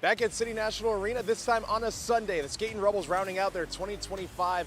Back at City National Arena, this time on a Sunday. The Skating Rebels rounding out their 2025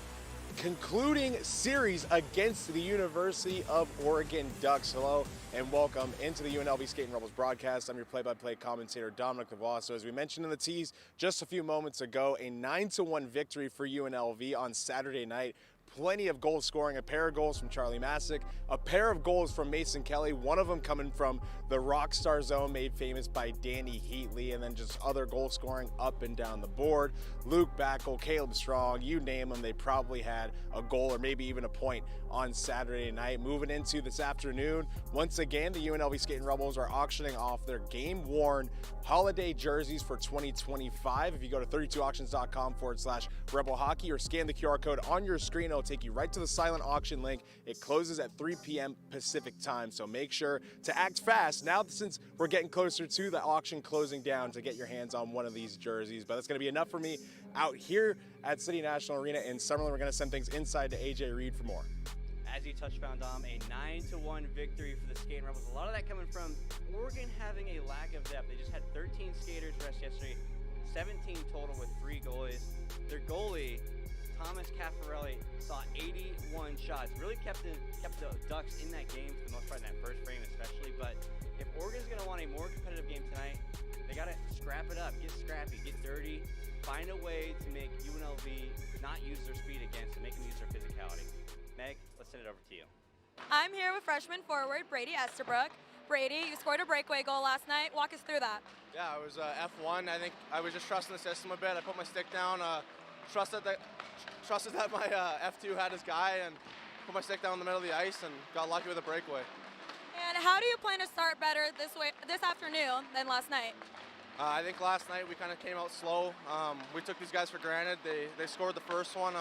concluding series against the University of Oregon Ducks. Hello and welcome into the UNLV Skating Rebels broadcast. I'm your play-by-play commentator, Dominic Lavoie. So as we mentioned in the tease just a few moments ago, a 9-1 victory for UNLV on Saturday night. Plenty of goal scoring, a pair of goals from Charlie Masick, a pair of goals from Mason Kelly, one of them coming from the Rockstar Zone made famous by Danny Heatley, and then just other goal scoring up and down the board. Luke Backel, Caleb Strong, you name them, they probably had a goal or maybe even a point on Saturday night. Moving into this afternoon, once again, the UNLV Skating Rebels are auctioning off their game-worn holiday jerseys for 2025. If you go to 32auctions.com/Rebel Hockey or scan the QR code on your screen, it'll take you right to the silent auction link. It closes at 3 p.m. Pacific time, so make sure to act fast now since we're getting closer to the auction closing down to get your hands on one of these jerseys. But that's going to be enough for me out here at City National Arena in Summerlin. We're going to send things inside to AJ Reed for more. As you touched on, Dom, a 9-1 victory for the Skating Rebels. A lot of that coming from Oregon having a lack of depth. They just had 13 skaters rest yesterday, 17 total with 3 goalies. Their goalie, Thomas Caffarelli, saw 81 shots. Really kept the Ducks in that game for the most part, in that first frame especially. But if Oregon's going to want a more competitive game tonight, they got to scrap it up, get scrappy, get dirty, find a way to make UNLV not use their speed against and make them use their physicality. Meg, let's send it over to you. I'm here with freshman forward Brady Estabrook. Brady, you scored a breakaway goal last night. Walk us through that. Yeah, it was F1. I think I was just trusting the system a bit. I put my stick down, trusted that my F2 had his guy, and put my stick down in the middle of the ice and got lucky with a breakaway. And how do you plan to start better this afternoon than last night? I think last night we kind of came out slow. We took these guys for granted. They scored the first one.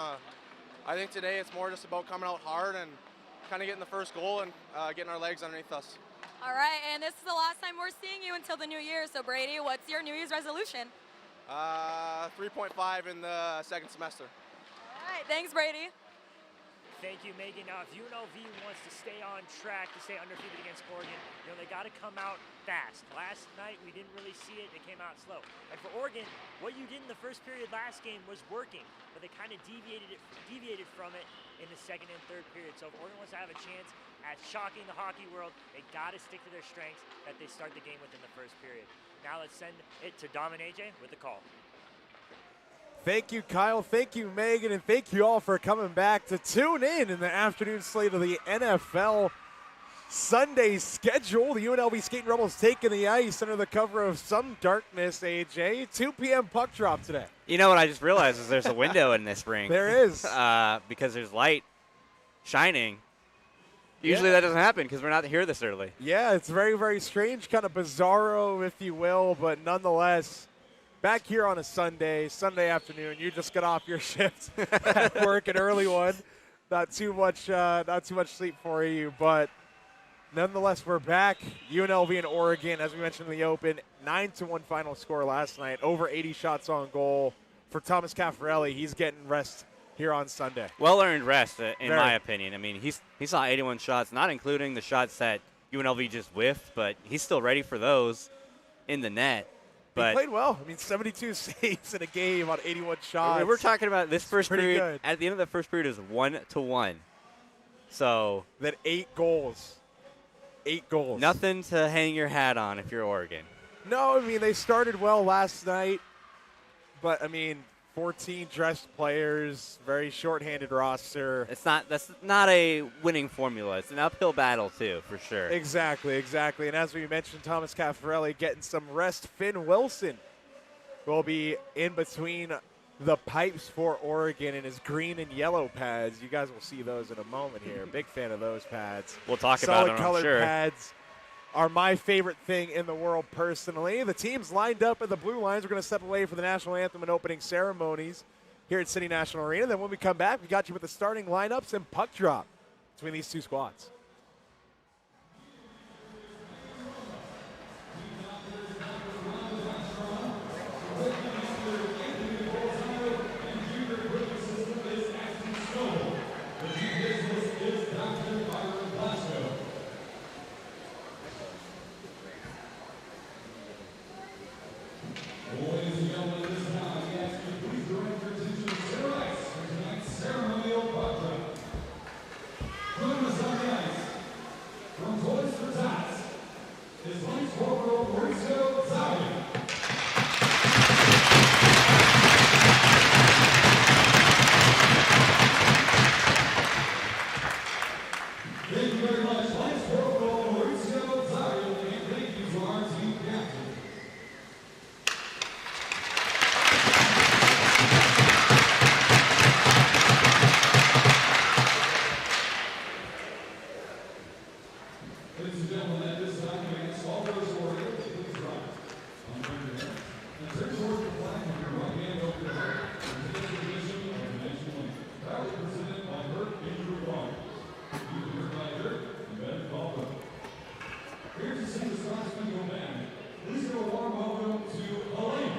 I think today it's more just about coming out hard and kind of getting the first goal and getting our legs underneath us. All right, and this is the last time we're seeing you until the new year. So Brady, what's your New Year's resolution? 3.5 in the second semester. All right, thanks Brady. Thank you, Megan. Now, if UNLV wants to stay on track, to stay undefeated against Oregon, they got to come out fast. Last night, we didn't really see it. They came out slow. And for Oregon, what you did in the first period last game was working, but they kind of deviated from it in the second and third period. So if Oregon wants to have a chance at shocking the hockey world, they got to stick to their strengths that they start the game with in the first period. Now let's send it to Dom and AJ with the call. Thank you, Kyle. Thank you, Megan. And thank you all for coming back to tune in the afternoon slate of the NFL Sunday schedule. The UNLV Skating Rebels taking the ice under the cover of some darkness, AJ. 2 p.m. puck drop today. You know what I just realized is there's a window in this rink. There is. Because there's light shining. Usually that doesn't happen because we're not here this early. Yeah, it's very, very strange, kind of bizarro, if you will, but nonetheless, back here on a Sunday afternoon. You just got off your shift at work, an early one. Not too much sleep for you, but nonetheless, we're back. UNLV and Oregon, as we mentioned in the open, 9-1 final score last night. Over 80 shots on goal for Thomas Caffarelli. He's getting rest here on Sunday. Well-earned rest, in my opinion. I mean, he saw 81 shots, not including the shots that UNLV just whiffed, but he's still ready for those in the net. But he played well. I mean, 72 saves in a game on 81 shots. We're talking about this first period. Good. At the end of the first period, it was 1-1. So that 8 goals. 8 goals. Nothing to hang your hat on if you're Oregon. No, I mean, they started well last night. But, I mean, 14 dressed players, very shorthanded roster. That's not a winning formula. It's an uphill battle, too, for sure. Exactly. And as we mentioned, Thomas Caffarelli getting some rest. Finn Wilson will be in between the pipes for Oregon in his green and yellow pads. You guys will see those in a moment here. Big fan of those pads. We'll talk about them, I'm sure. Solid colored pads are my favorite thing in the world personally. The teams lined up at the blue lines. We're going to step away for the national anthem and opening ceremonies here at City National Arena. Then when we come back, we got you with the starting lineups and puck drop between these two squads. Ladies and gentlemen, at this time, we ask you to please direct your attention to center ice for tonight's ceremonial puck drop. Joining us on the ice, from Toys for Tots, is Lance Corporal Mauricio Zalia. Thank you very much, Lance Corporal Mauricio Zalia, and thank you to our team captain. Ladies and gentlemen, at this time, we ask all those who are able to please rise. On your hand, and turn towards the flag with your right hand over your heart, and take the position of the national anthem. Proudly presented by Hurt Injury Warriors. You hereby hurt, and better call them. Here to sing the Star Spangled Banner, please give a warm welcome to Elaine.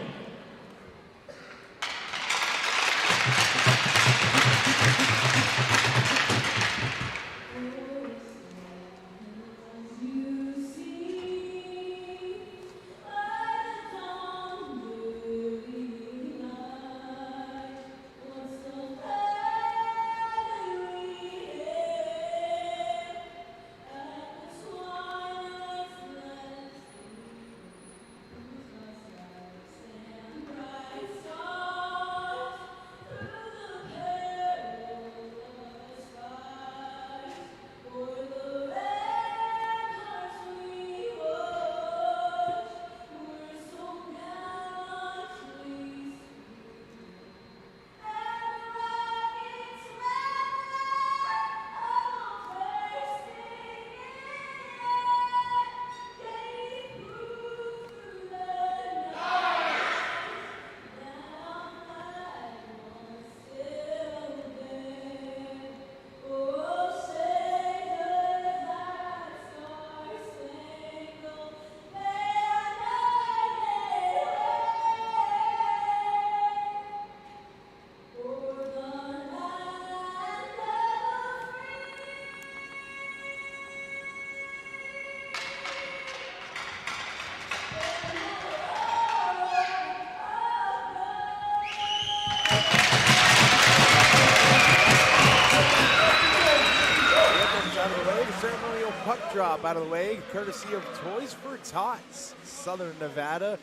Out of the way, the ceremonial puck drop out of the way, courtesy of Toys for Tots, Southern Nevada.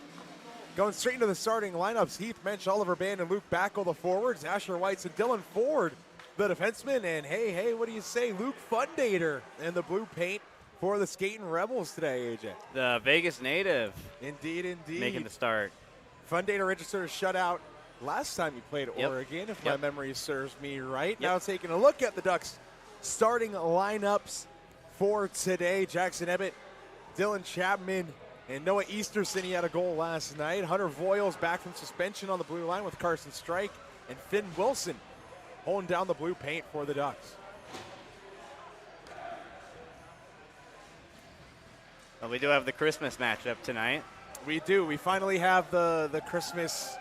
Going straight into the starting lineups, Heath Mensch, Oliver Band, and Luke Backel, the forwards, Asher Weitz and Dylan Ford, the defensemen, and hey, what do you say, Luke Fundator in the blue paint for the Skating Rebels today, AJ. The Vegas native Indeed. making the start. Fundator registered a shutout last time he played Oregon, if my memory serves me right. Now taking a look at the Ducks starting lineups for today. Jackson Ebbett, Dylan Chapman, and Noah Easterson. He had a goal last night. Hunter Voiles back from suspension on the blue line with Carson Strike, and Finn Wilson holding down the blue paint for the Ducks. Well, we do have the Christmas matchup tonight. We do. We finally have the Christmas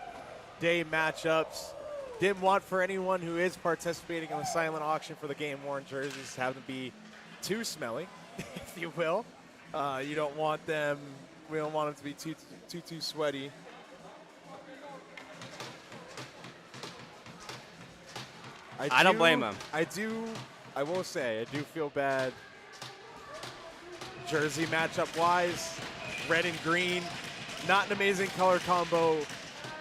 Day matchups. Didn't want for anyone who is participating in the silent auction for the game-worn jerseys to have them be too smelly, if you will. You don't want them. We don't want them to be too sweaty. I don't blame them. I will say, I do feel bad. Jersey matchup-wise, red and green, not an amazing color combo.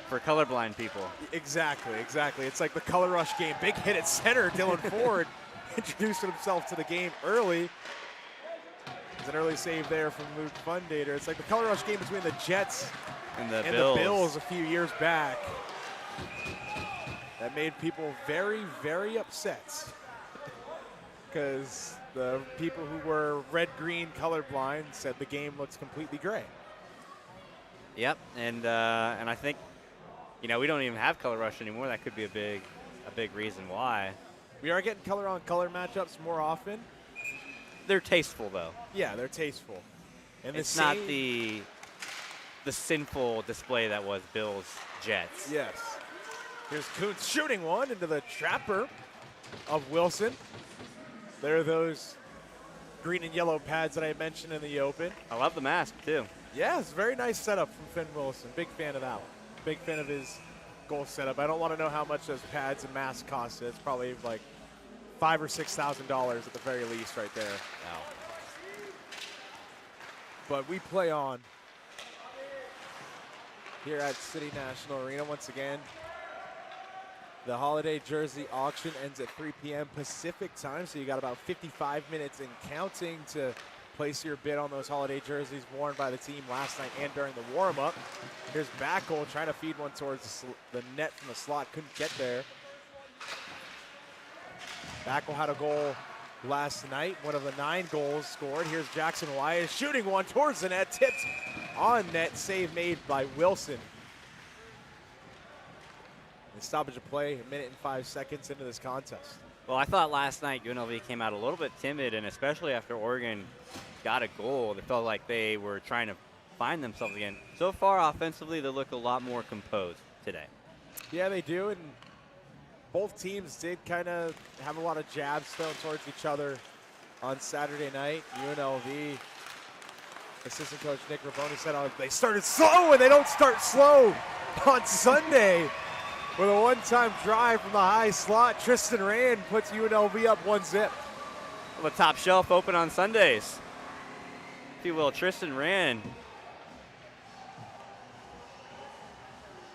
For colorblind people. Exactly. It's like the color rush game. Big hit at center. Dylan Ford introduced himself to the game early. There's an early save there from Luke Fundator. It's like the color rush game between the Jets and the Bills a few years back. That made people very, very upset. Because the people who were red-green colorblind said the game looks completely gray. Yep, and I think, we don't even have color rush anymore. That could be a big reason why. We are getting color-on-color matchups more often. They're tasteful, though. Yeah, they're tasteful. And it's not the sinful display that was Bills Jets. Yes. Here's Kuntz shooting one into the trapper of Wilson. There are those green and yellow pads that I mentioned in the open. I love the mask, too. Yeah, it's a very nice setup from Finn Wilson. Big fan of that one. Big fan of his goal setup. I don't want to know how much those pads and masks cost. It's probably like $5,000 or $6,000 at the very least right there. Wow. But we play on here at City National Arena once again. The holiday jersey auction ends at 3 p.m. Pacific time, so you got about 55 minutes and counting to place your bid on those holiday jerseys worn by the team last night and during the warm-up. Here's Backel trying to feed one towards the net from the slot, couldn't get there. Backel had a goal last night, one of the 9 goals scored. Here's Jackson Wyatt shooting one towards the net, tipped on net, save made by Wilson. And stoppage of play, 1 minute and 5 seconds into this contest. Well, I thought last night UNLV came out a little bit timid, and especially after Oregon got a goal, they felt like they were trying to find themselves again. So far, offensively, they look a lot more composed today. Yeah, they do, and both teams did kind of have a lot of jabs thrown towards each other on Saturday night. UNLV assistant coach Nick Raboni said they started slow, and they don't start slow on Sunday. With a one-time drive from the high slot, Tristan Rand puts UNLV up 1-0. Well, the top shelf open on Sundays. If you will, Tristan Rand.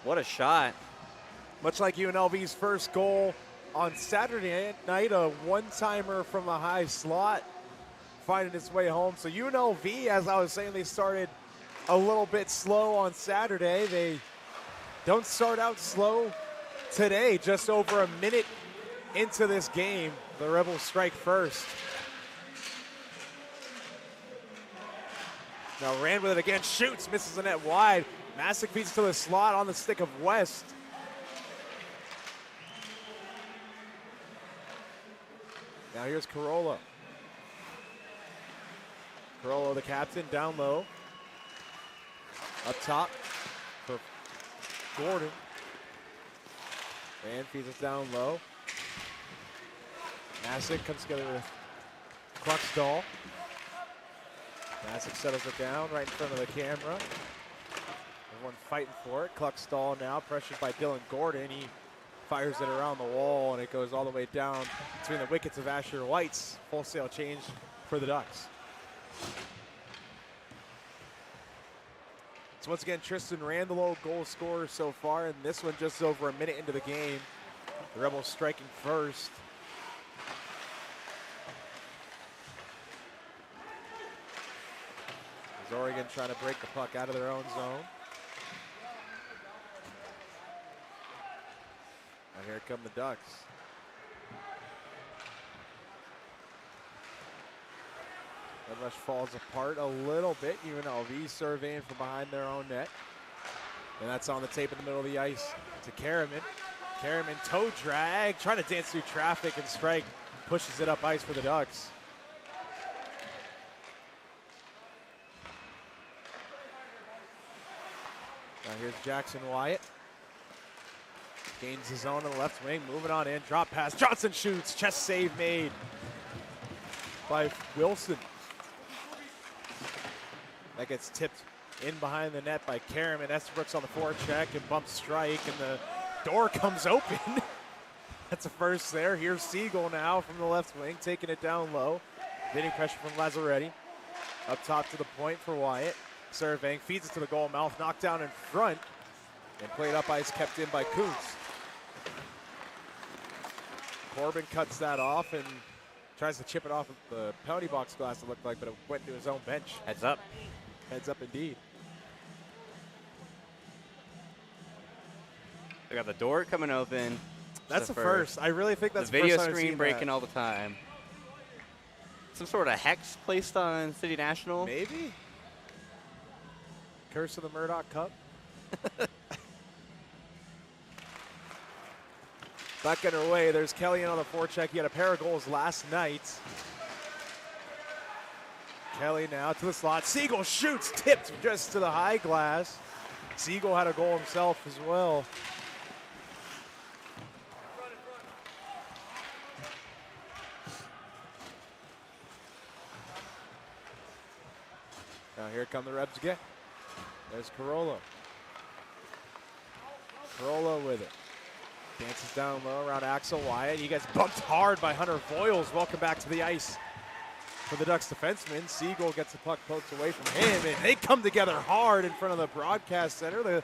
What a shot. Much like UNLV's first goal on Saturday night, a one-timer from the high slot finding its way home. So UNLV, as I was saying, they started a little bit slow on Saturday. They don't start out slow today. Just over a minute into this game, the Rebels strike first. Now Rand with it again, shoots, misses the net wide. Masick feeds to the slot on the stick of West. Now here's Carolla. Carolla, the captain, down low. Up top for Gordon. And feeds it down low. Masick comes together with Cluxtall. Masick settles it down right in front of the camera. Everyone fighting for it. Cluxtall now pressured by Dylan Gordon. He fires it around the wall, and it goes all the way down between the wickets of Asher White's. Full sail change for the Ducks. So once again, Tristan Rand, the low goal scorer so far, and this one just over a minute into the game. The Rebels striking first. As Oregon trying to break the puck out of their own zone. And here come the Ducks. That rush falls apart a little bit. UNLV surveying from behind their own net. And that's on the tape in the middle of the ice to Karaman. Karaman toe drag, trying to dance through traffic, and strike pushes it up ice for the Ducks. Now here's Jackson Wyatt. Gains his own on the left wing, moving on in, drop pass. Johnson shoots, chest save made by Wilson. That gets tipped in behind the net by Karaman. Estabrook's on the forecheck and bump strike, and the door comes open. That's a first there. Here's Siegel now from the left wing, taking it down low. Getting pressure from Lazzaretti. Up top to the point for Wyatt. Surveying, feeds it to the goal mouth, knocked down in front, and played up ice, kept in by Kuntz. Corbin cuts that off and tries to chip it off of the penalty box glass, it looked like, but it went to his own bench. Heads up. Heads up indeed. We got the door coming open. That's the first. I really think that's the video first time I've screen seen breaking that. all the time. Some sort of hex placed on City National. Maybe? Curse of the Murdoch Cup? Back underway. There's Kelly in on the forecheck. He had a pair of goals last night. Kelly now to the slot. Siegel shoots, tipped just to the high glass. Siegel had a goal himself as well. Now here come the Rebs again. There's Corolla. Corolla with it. Dances down low around Axel Wyatt. He gets bumped hard by Hunter Voiles. Welcome back to the ice for the Ducks defenseman. Siegel gets the puck poked away from him, and they come together hard in front of the broadcast center. The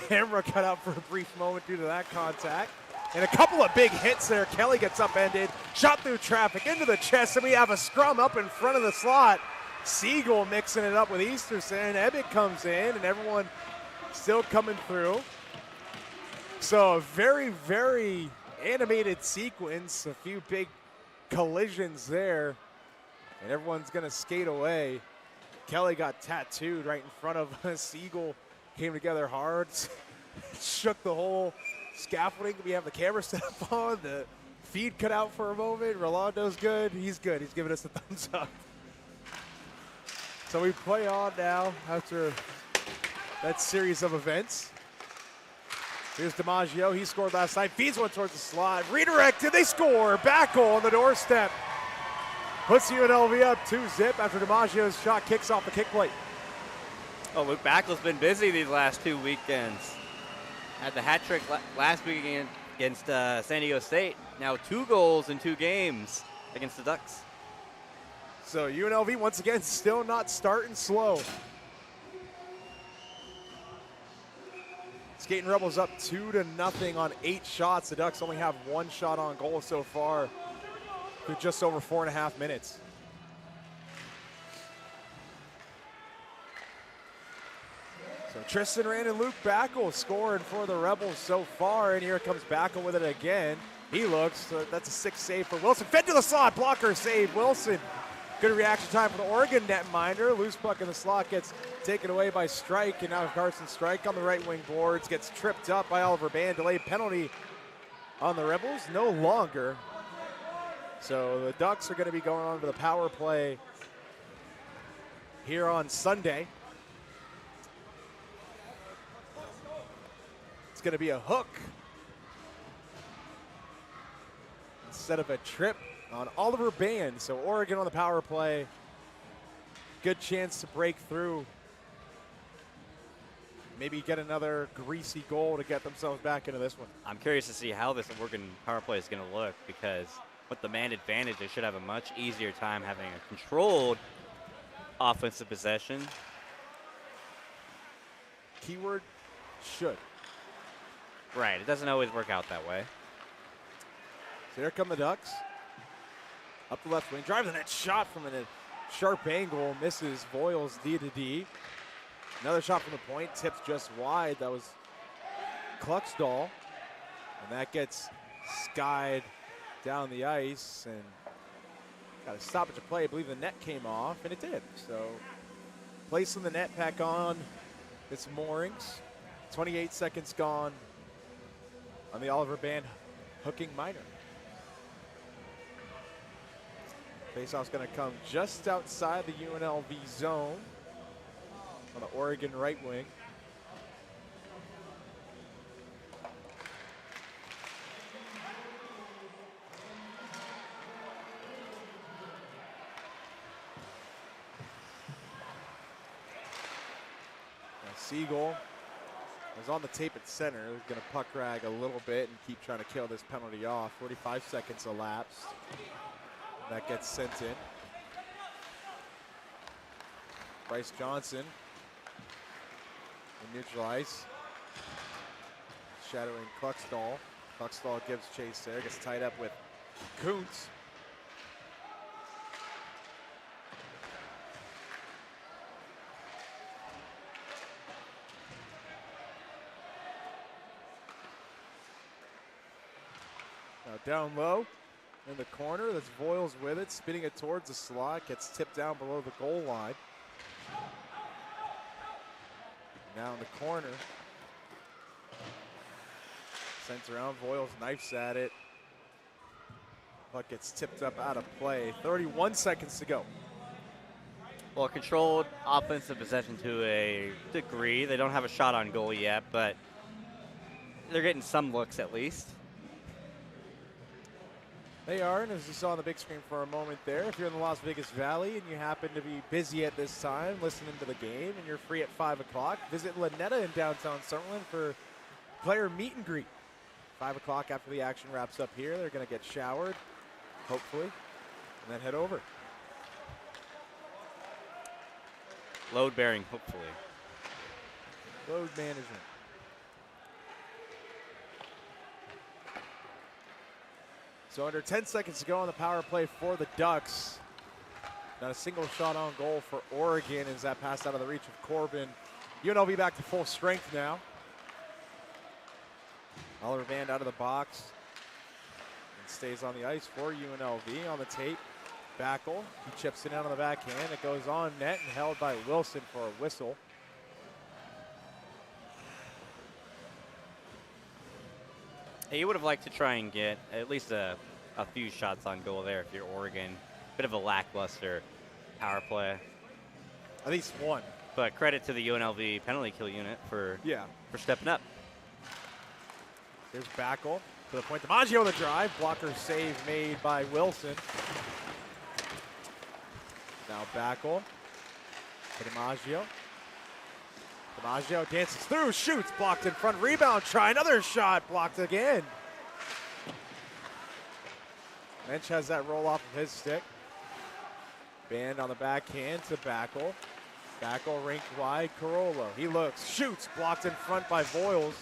camera cut out for a brief moment due to that contact. And a couple of big hits there. Kelly gets upended, shot through traffic into the chest, and we have a scrum up in front of the slot. Siegel mixing it up with Easterson. Ebbett comes in, and everyone still coming through. So a very, very animated sequence. A few big collisions there, and everyone's going to skate away. Kelly got tattooed right in front of us. Siegel came together hard, shook the whole scaffolding we have the camera set up on. The feed cut out for a moment. Rolando's good. He's good. He's giving us the thumbs up. So we play on now after that series of events. Here's DiMaggio. He scored last night. Feeds one towards the slot. Redirected. They score. Back goal on the doorstep. Puts UNLV up 2-0 after DiMaggio's shot kicks off the kick plate. Oh, Luke Backel's been busy these last 2 weekends. Had the hat trick last week against San Diego State. Now 2 goals in 2 games against the Ducks. So UNLV once again still not starting slow. Skating Rebels up 2-0 on 8 shots. The Ducks only have 1 shot on goal so far through just over 4.5 minutes. So Tristan Rand and Luke Backel scoring for the Rebels so far, and here comes Backel with it again. He looks, that's a 6th save for Wilson. Fed to the slot, blocker save, Wilson. Good reaction time for the Oregon netminder. Loose puck in the slot gets taken away by Strike, and now Carson Strike on the right wing boards gets tripped up by Oliver Band. Delayed penalty on the Rebels, no longer. So the Ducks are going to be going on to the power play here on Sunday. It's going to be a hook instead of a trip on Oliver Band. So Oregon on the power play. Good chance to break through. Maybe get another greasy goal to get themselves back into this one. I'm curious to see how this Oregon power play is going to look, because with the man advantage, they should have a much easier time having a controlled offensive possession. Keyword should. Right, it doesn't always work out that way. So here come the Ducks. Up the left wing, drives the net shot from a sharp angle, misses Voiles D-to-D. Another shot from the point, tips just wide. That was Kluxdal. And that gets skied down the ice, and got a stoppage of play. I believe the net came off, and it did. So placing the net back on its moorings. 28 seconds gone on the Oliver Band hooking minor. Faceoff's going to come just outside the UNLV zone on the Oregon right wing. Now Siegel is on the tape at center. He's going to puck rag a little bit and keep trying to kill this penalty off. 45 seconds elapsed. That gets sent in. Bryce Johnson in neutral ice. Shadowing Kluxdal. Kluxdal gives chase there, gets tied up with Kuntz. Now down low. In the corner, that's Voiles with it, spinning it towards the slot, gets tipped down below the goal line. Now in the corner. Sent around, Voiles knifes at it. Puck gets tipped up out of play. 31 seconds to go. Well, controlled offensive possession to a degree. They don't have a shot on goal yet, but they're getting some looks at least. They are, and as you saw on the big screen for a moment there, if you're in the Las Vegas Valley and you happen to be busy at this time listening to the game and you're free at 5 o'clock, visit Lynetta in downtown Summerlin for player meet and greet. 5 o'clock after the action wraps up here, they're going to get showered, hopefully, and then head over. Load bearing, hopefully. Load management. So under 10 seconds to go on the power play for the Ducks. Not a single shot on goal for Oregon as that passed out of the reach of Corbin. UNLV back to full strength now. Oliver Band out of the box and stays on the ice for UNLV on the tape. Backel, he chips it in on the backhand. It goes on net and held by Wilson for a whistle. Hey, you would have liked to try and get at least a few shots on goal there if you're Oregon. Bit of a lackluster power play. At least one. But credit to the UNLV penalty kill unit for stepping up. Here's Backel to the point. DiMaggio the drive. Blocker save made by Wilson. Now Backel to DiMaggio. DiMaggio dances through, shoots, blocked in front, rebound try, another shot, blocked again. Mensch has that roll off of his stick. Band on the backhand to Backel. Backel rinked wide, Carollo. He looks, shoots, blocked in front by Voiles.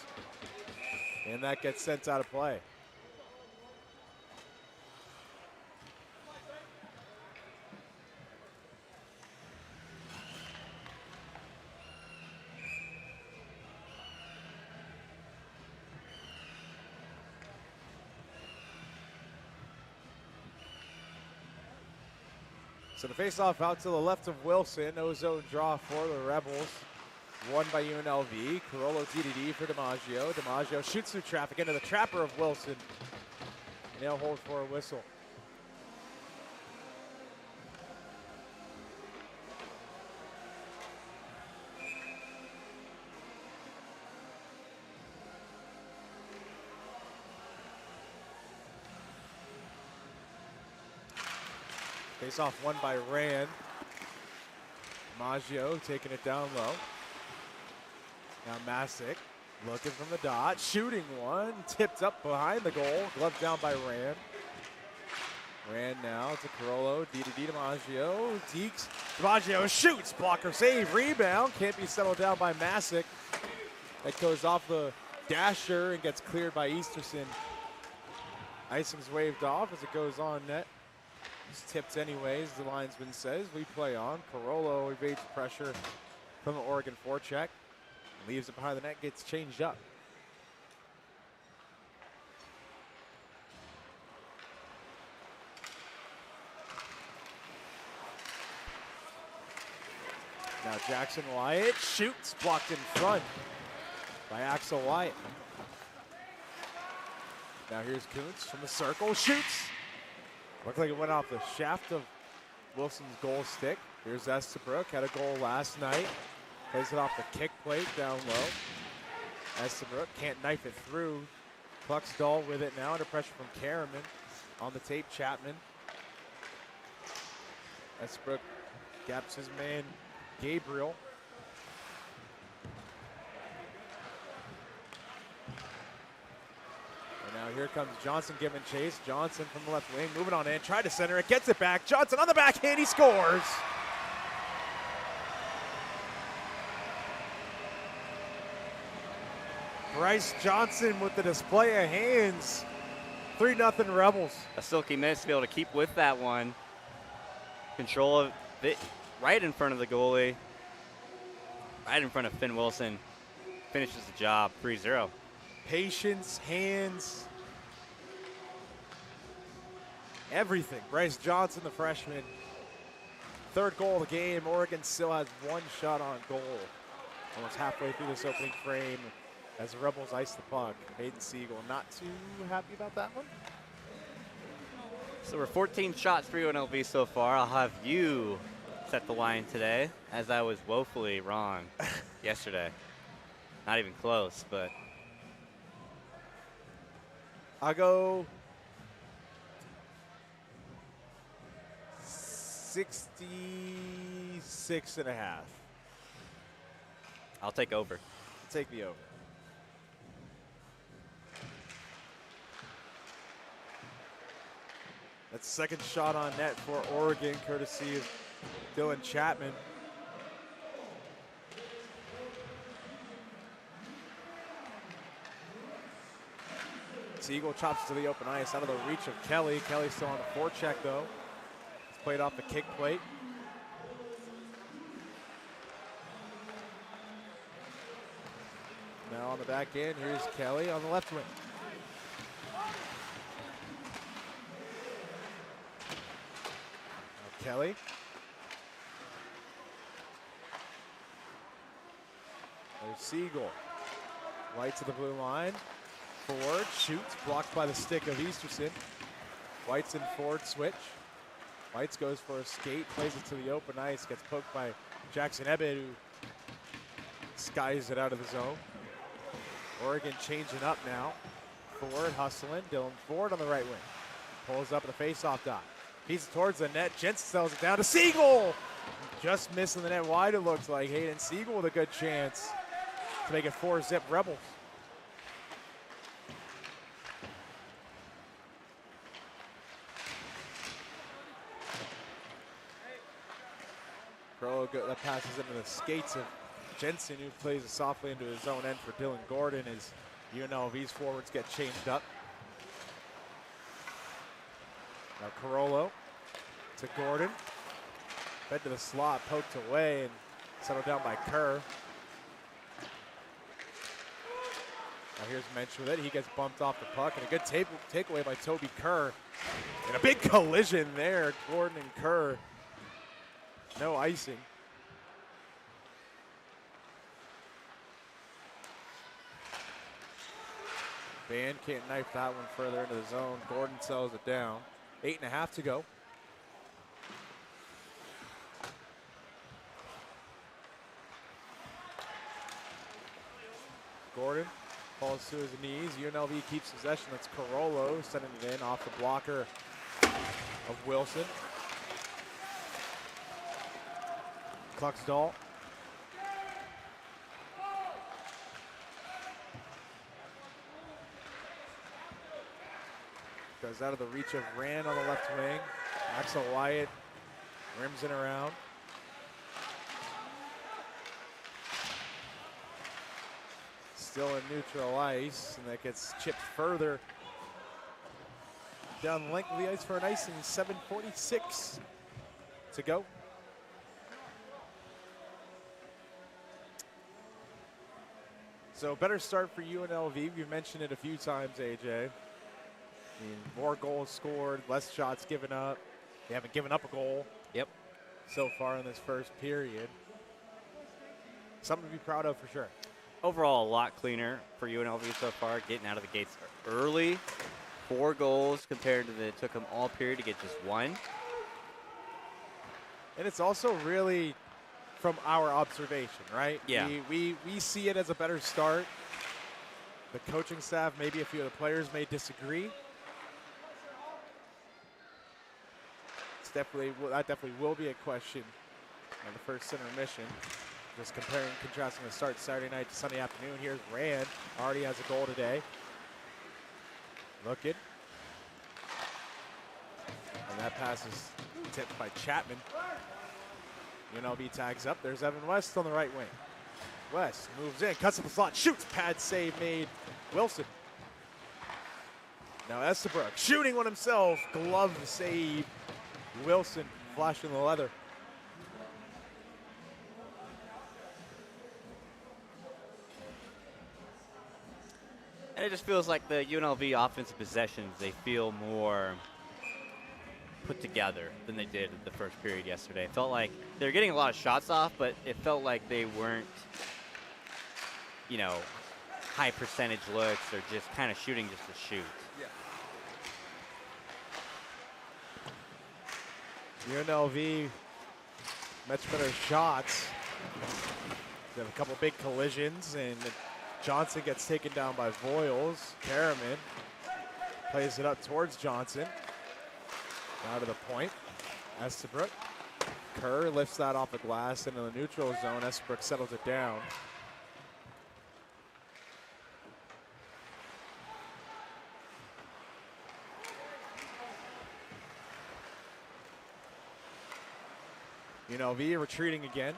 And that gets sent out of play. So the faceoff out to the left of Wilson. No zone draw for the Rebels. Won by UNLV. Carollo DDD for DiMaggio. DiMaggio shoots through traffic into the trapper of Wilson. Nail hold for a whistle. Face-off won by Rand. Maggio taking it down low. Now Masick looking from the dot, shooting one, tipped up behind the goal, gloved down by Rand. Rand now to Carollo, D to DiMaggio, Deeks, DiMaggio shoots, blocker save, rebound, can't be settled down by Masick. That goes off the dasher and gets cleared by Easterson. Icing's waved off as it goes on net. It's tipped anyways, the linesman says. We play on. Carollo evades pressure from the Oregon forecheck. Leaves it behind the net, gets changed up. Now Jackson Wyatt shoots, blocked in front by Axel Wyatt. Now here's Kuntz from the circle, shoots. Looked like it went off the shaft of Wilson's goal stick. Here's Estabrook, had a goal last night. Plays it off the kick plate down low. Estabrook can't knife it through. Cluxdall with it now under pressure from Karaman. On the tape, Chapman. Estabrook gaps his man, Gabriel. Now here comes Johnson giving chase. Johnson from the left wing, moving on in, tried to center it, gets it back. Johnson on the backhand, he scores. Bryce Johnson with the display of hands. 3-0 Rebels. A silky miss to be able to keep with that one. Control of it right in front of the goalie. Right in front of Finn Wilson. Finishes the job, 3-0. Patience, hands, everything. Bryce Johnson, the freshman. Third goal of the game. Oregon still has one shot on goal. Almost halfway through this opening frame as the Rebels ice the puck. Hayden Siegel not too happy about that one. So we're 14 shots for UNLV so far. I'll have you set the line today, as I was woefully wrong yesterday. Not even close, but I'll go 66.5. I'll take over. Take the over. That's second shot on net for Oregon, courtesy of Dylan Chapman. Siegel chops to the open ice, out of the reach of Kelly. Kelly still on the forecheck though. It's played off the kick plate. Now on the back end, here's Kelly on the left wing. Now Kelly. There's Siegel. Right to the blue line. Ford shoots, blocked by the stick of Easterson. White's in forward switch. Whites goes for a skate, plays it to the open ice, gets poked by Jackson Ebed, who skies it out of the zone. Oregon changing up now. Ford hustling, Dylan Ford on the right wing. Pulls up the face-off dot. He's towards the net, Jensen sells it down to Siegel! Just missing the net wide, it looks like. Hayden Siegel with a good chance to make it 4-zip Rebels. That passes into the skates of Jensen, who plays it softly into his own end for Dylan Gordon as UNLV's forwards get changed up. Now Carollo to Gordon. Fed to the slot, poked away, and settled down by Kerr. Now here's Mensch with it. He gets bumped off the puck, and a good takeaway by Toby Kerr. And a big collision there, Gordon and Kerr. No icing. Van can't knife that one further into the zone. Gordon sells it down. 8.5 to go. Gordon falls to his knees. UNLV keeps possession. That's Carollo sending it in off the blocker of Wilson. Cluxdall. Goes out of the reach of Rand on the left wing. Axel Wyatt rims it around. Still in neutral ice, and that gets chipped further down the length of the ice for an icing. 7:46 to go. So better start for UNLV. We've mentioned it a few times, AJ. I mean, more goals scored, less shots given up. They haven't given up a goal. Yep. So far in this first period. Something to be proud of for sure. Overall, a lot cleaner for UNLV so far, getting out of the gates early. 4 goals compared to it took them all period to get just 1. And it's also really from our observation, right? Yeah. We see it as a better start. The coaching staff, maybe a few of the players may disagree. That definitely will be a question on the first intermission. Just comparing and contrasting the start Saturday night to Sunday afternoon. Here's Rand, already has a goal today. Looking. And that pass is tipped by Chapman. UNLV tags up. There's Evan West on the right wing. West moves in, cuts up the slot, shoots. Pad save made. Wilson. Now Estabrook shooting one himself. Glove save. Wilson flashing the leather. And it just feels like the UNLV offensive possessions, they feel more put together than they did the first period yesterday. It felt like they were getting a lot of shots off, but it felt like they weren't, you know, high percentage looks or just kind of shooting just to shoot. UNLV, much better shots. They have a couple big collisions, and Johnson gets taken down by Voiles. Karaman plays it up towards Johnson. Now to the point. Estabrook Kerr lifts that off the glass into the neutral zone. Estabrook settles it down. UNLV retreating again.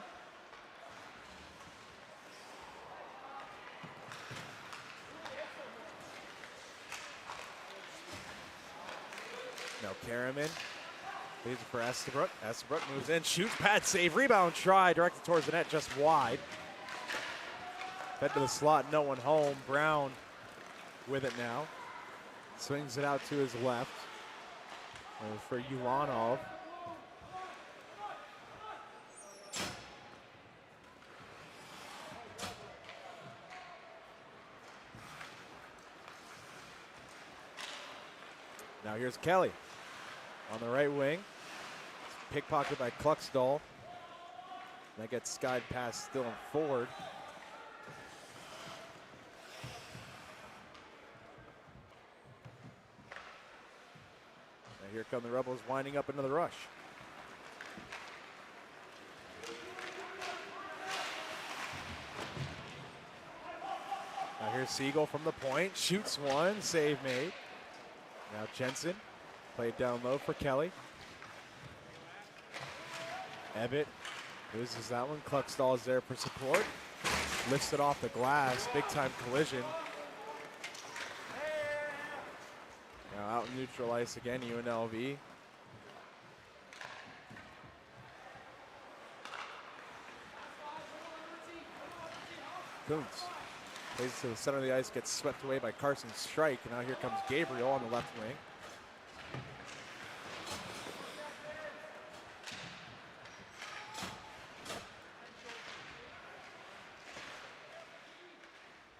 Now Karaman leaves it for Estabrook. Estabrook moves in, shoots, pad save, rebound try, directed towards the net, just wide. Fed to the slot, no one home. Brown with it now. Swings it out to his left. For Ulanov. Now here's Kelly on the right wing. Pickpocketed by Kluxdal. That gets skied past Dylan Ford. Now here come the Rebels winding up into the rush. Now here's Siegel from the point. Shoots one, save made. Now Jensen played down low for Kelly. Ebbett loses that one. Kluxdal is there for support. Lifts it off the glass. Big time collision. Now out in neutral ice again, UNLV. Kuntz plays to the center of the ice, gets swept away by Carson Strike, and now here comes Gabriel on the left wing.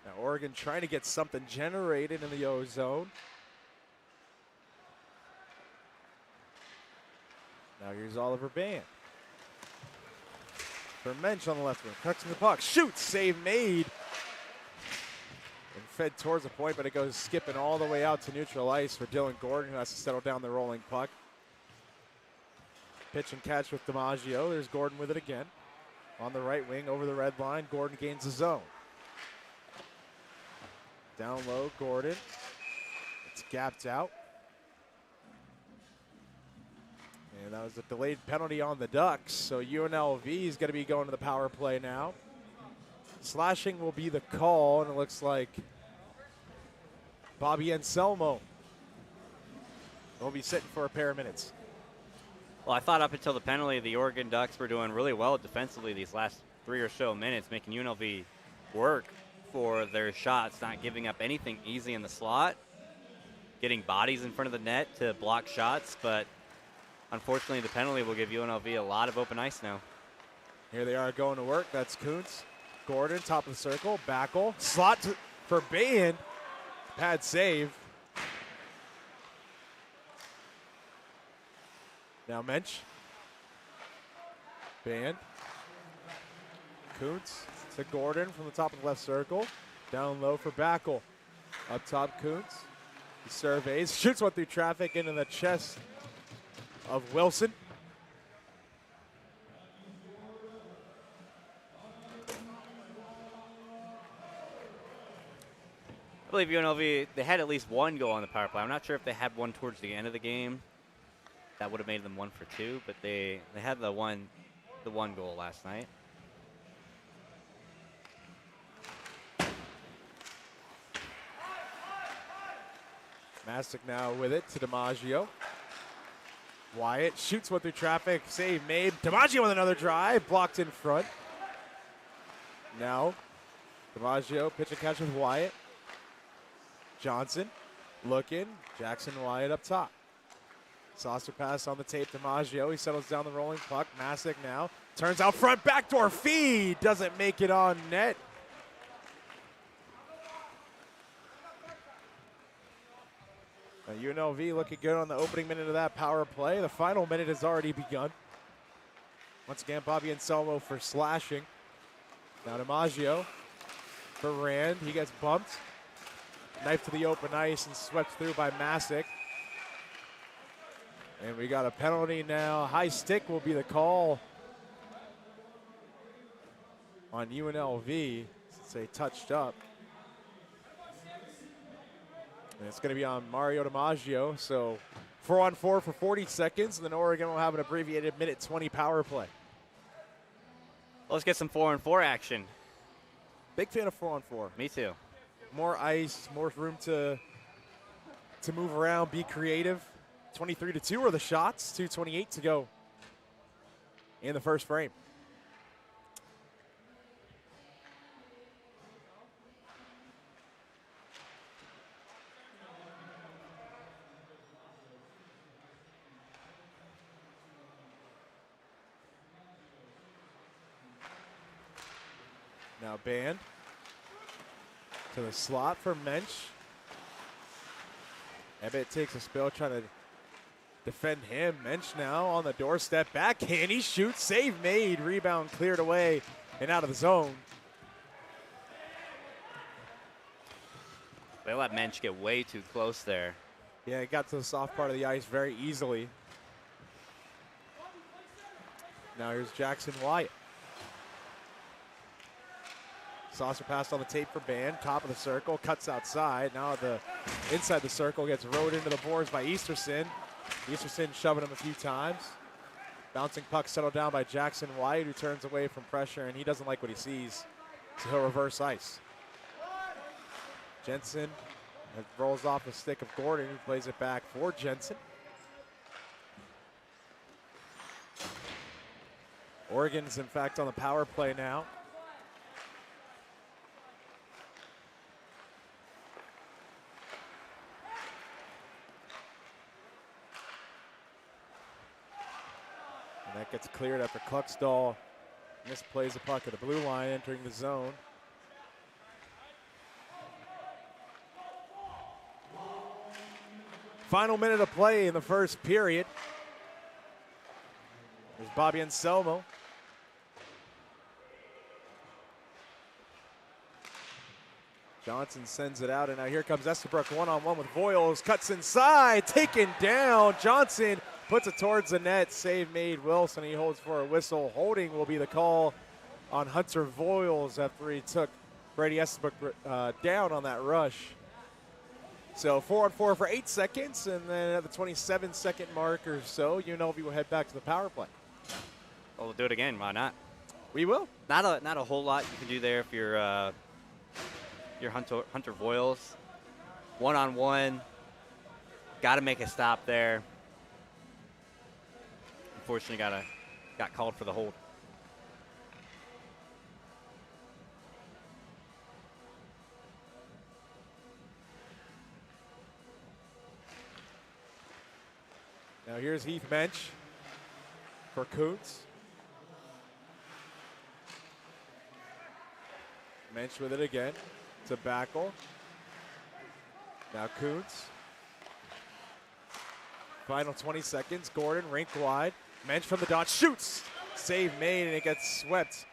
Now Oregon trying to get something generated in the O zone. Now here's Oliver Band. For Mensch on the left wing, touching the puck, shoots, save made. And fed towards the point, but it goes skipping all the way out to neutral ice for Dylan Gordon, who has to settle down the rolling puck. Pitch and catch with DiMaggio. There's Gordon with it again. On the right wing, over the red line, Gordon gains the zone. Down low, Gordon. It's gapped out. And that was a delayed penalty on the Ducks, so UNLV is going to be going to the power play now. Slashing will be the call, and it looks like Bobby Anselmo will be sitting for a pair of minutes. Well, I thought up until the penalty, the Oregon Ducks were doing really well defensively these last 3 or so minutes, making UNLV work for their shots, not giving up anything easy in the slot, getting bodies in front of the net to block shots, but unfortunately the penalty will give UNLV a lot of open ice now. Here they are going to work. That's Kuntz. Gordon, top of the circle, Backel, slot for Bayan, pad save. Now Mensch, Bayan, Kuntz to Gordon from the top of the left circle, down low for Backel. Up top, Kuntz, he surveys, shoots one through traffic into the chest of Wilson. I believe UNLV, they had at least one goal on the power play. I'm not sure if they had one towards the end of the game. That would have made them 1 for 2, but they had the one goal last night. Mastic now with it to DiMaggio. Wyatt shoots one through traffic, save made. DiMaggio with another drive, blocked in front. Now, DiMaggio pitch and catch with Wyatt. Johnson looking, Jackson Wyatt up top. Saucer pass on the tape, DiMaggio, he settles down the rolling puck. Mastic now, turns out front, backdoor feed, doesn't make it on net. Now UNLV looking good on the opening minute of that power play. The final minute has already begun. Once again, Bobby Anselmo for slashing. Now DiMaggio for Rand. He gets bumped. Knife to the open ice and swept through by Masick. And we got a penalty now. High stick will be the call on UNLV since they touched up. And it's going to be on Mario DiMaggio. So 4-on-4 for 40 seconds, and then Oregon will have an abbreviated minute 20 power play. Let's get some 4-on-4 action. Big fan of 4-on-4. Me too. More ice, more room to move around, be creative. 23-2 are the shots, 2:28 to go in the first frame. Now Band to the slot for Mensch. Ebbett takes a spill trying to defend him. Mensch now on the doorstep. Backhand, he shoots, save made, rebound cleared away and out of the zone. They let Mensch get way too close there. Yeah, it got to the soft part of the ice very easily. Now here's Jackson Wyatt. Saucer pass on the tape for Band, top of the circle, cuts outside. Now the inside the circle gets rode into the boards by Easterson. Easterson shoving him a few times. Bouncing puck settled down by Jackson Wyatt, who turns away from pressure, and he doesn't like what he sees, so he'll reverse ice. Jensen rolls off the stick of Gordon, who plays it back for Jensen. Oregon's, in fact, on the power play now. And that gets cleared after Kluckstall misplays the puck at the blue line, entering the zone. Final minute of play in the first period. There's Bobby Anselmo. Johnson sends it out, and now here comes Estabrook one-on-one with Voiles. Cuts inside, taken down. Johnson puts it towards the net. Save made. Wilson, he holds for a whistle. Holding will be the call on Hunter Voiles after he took Brady Estabrook down on that rush. So 4-on-4 for 8 seconds, and then at the 27-second mark or so, UNLV will head back to the power play. Well, we'll do it again. Why not? We will. Not a whole lot you can do there if you're Hunter Voiles. One-on-one. Got to make a stop there. Unfortunately, got called for the hold. Now here's Heath Mensch for Kuntz. Mensch with it again to Backel. Now Kuntz. Final 20 seconds. Gordon rink wide. Mensch from the dot shoots. Save made, and it gets swept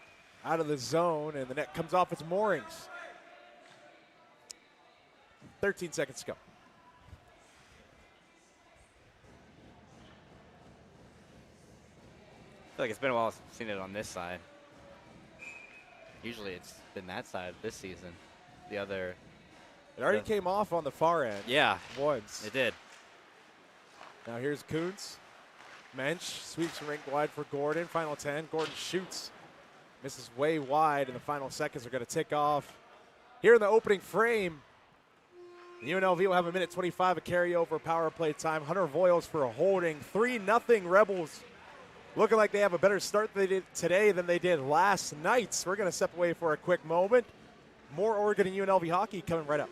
out of the zone, and the net comes off its moorings. 13 seconds to go. I feel like it's been a while since I've seen it on this side. Usually it's been that side this season. The other. It already came off on the far end. Yeah. Once. It did. Now here's Kuntz. Mensch sweeps rink wide for Gordon. Final 10. Gordon shoots. Misses way wide, and the final seconds are going to tick off. Here in the opening frame, UNLV will have a minute 25 of carryover power play time. Hunter Voiles for a holding. 3-0 Rebels. Looking like they have a better start today than they did last night. We're going to step away for a quick moment. More Oregon and UNLV hockey coming right up.